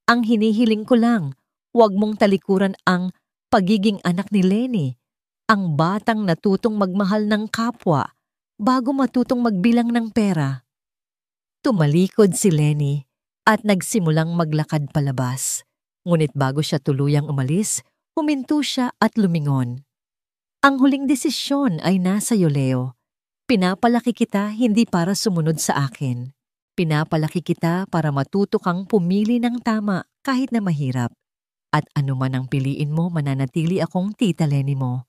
Ang hinihiling ko lang, huwag mong talikuran ang pagiging anak ni Lenny, ang batang natutong magmahal ng kapwa bago matutong magbilang ng pera. Tumalikod si Lenny at nagsimulang maglakad palabas. Ngunit bago siya tuluyang umalis, huminto siya at lumingon. Ang huling desisyon ay nasa iyo, Leo. Pinapalaki kita hindi para sumunod sa akin. Pinapalaki kita para matuto kang pumili ng tama kahit na mahirap. At anuman ang piliin mo, mananatili akong tita Lenny mo.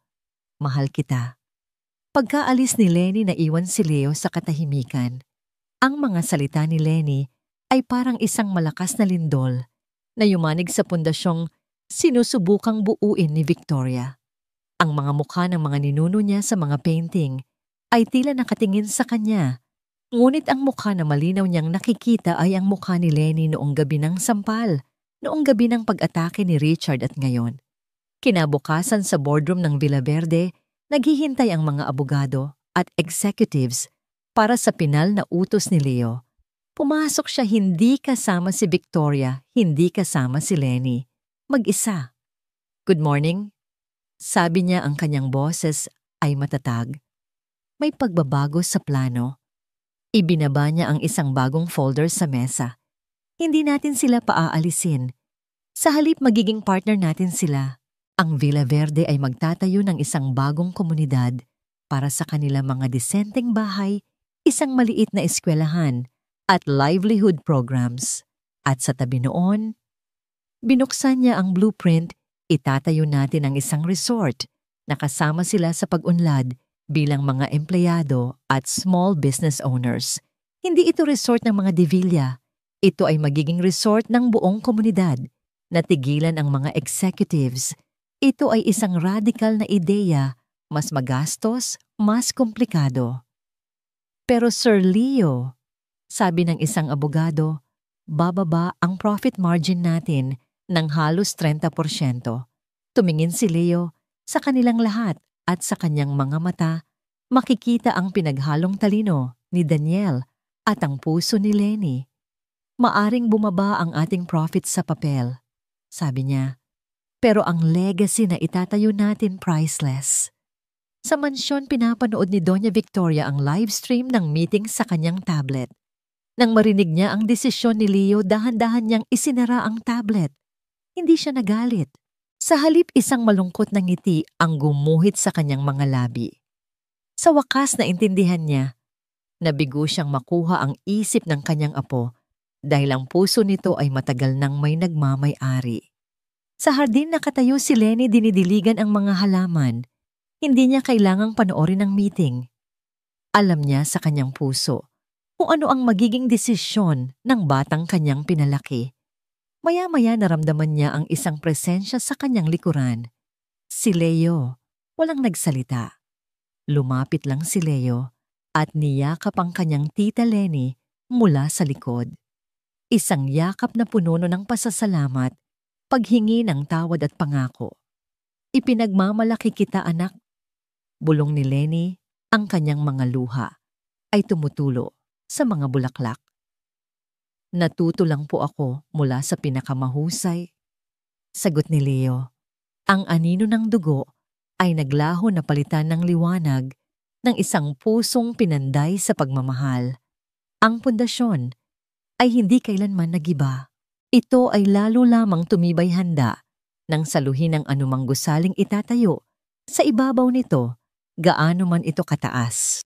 Mahal kita. Pagkaalis ni Lenny, naiwan si Leo sa katahimikan. Ang mga salita ni Lenny ay parang isang malakas na lindol na yumanig sa pundasyong sinusubukang buuin ni Victoria. Ang mga mukha ng mga ninuno niya sa mga painting ay tila nakatingin sa kanya. Ngunit ang mukha na malinaw niyang nakikita ay ang mukha ni Lenny noong gabi ng sampal, noong gabi ng pag-atake ni Richard at ngayon. Kinabukasan sa boardroom ng Villa Verde, naghihintay ang mga abogado at executives para sa pinal na utos ni Leo. Pumasok siya, hindi kasama si Victoria, hindi kasama si Lenny. Mag-isa. Good morning. Sabi niya, ang kanyang boses ay matatag. May pagbabago sa plano. Ibinaba niya ang isang bagong folder sa mesa. Hindi natin sila paaalisin. Sa halip magiging partner natin sila. Ang Villa Verde ay magtatayo ng isang bagong komunidad para sa kanila mga disenteng bahay, isang maliit na eskwelahan at livelihood programs. At sa tabi noon, binuksan niya ang blueprint. Itatayo natin ang isang resort na kasama sila sa pag-unlad bilang mga empleyado at small business owners. Hindi ito resort ng mga divilla. Ito ay magiging resort ng buong komunidad. Natigilan ang mga executives. Ito ay isang radical na ideya, mas magastos, mas komplikado. Pero Sir Leo, sabi ng isang abogado, bababa ang profit margin natin ng halos 30%. Tumingin si Leo sa kanilang lahat at sa kanyang mga mata, makikita ang pinaghalong talino ni Daniel at ang puso ni Lenny. Maaring bumaba ang ating profit sa papel, sabi niya, pero ang legacy na itatayo natin priceless. Sa mansyon, pinapanood ni Doña Victoria ang live stream ng meeting sa kanyang tablet. Nang marinig niya ang desisyon ni Leo, dahan-dahan niyang isinara ang tablet. Hindi siya nagalit. Sa halip, isang malungkot na ngiti ang gumuhit sa kanyang mga labi. Sa wakas, naintindihan niya. Nabigo siyang makuha ang isip ng kanyang apo dahil ang puso nito ay matagal nang may nagmamay-ari. Sa hardin nakatayo si Lenny, dinidiligan ang mga halaman. Hindi niya kailangang panoorin ang meeting. Alam niya sa kanyang puso kung ano ang magiging desisyon ng batang kanyang pinalaki. Maya-maya naramdaman niya ang isang presensya sa kanyang likuran. Si Leo. Walang nagsalita. Lumapit lang si Leo at niyakap ang kanyang tita Lenny mula sa likod. Isang yakap na puno ng pasasalamat, paghingi ng tawad at pangako. Ipinagmamalaki kita, anak. Bulong ni Lenny, ang kanyang mga luha ay tumutulo sa mga bulaklak. Natuto lang po ako mula sa pinakamahusay. Sagot ni Leo. Ang anino ng dugo ay naglaho na palitan ng liwanag ng isang pusong pinanday sa pagmamahal. Ang pundasyon ay hindi kailanman nagiba. Ito ay lalo lamang tumibay handa nang saluhin ang anumang gusaling itatayo sa ibabaw nito, gaano man ito kataas.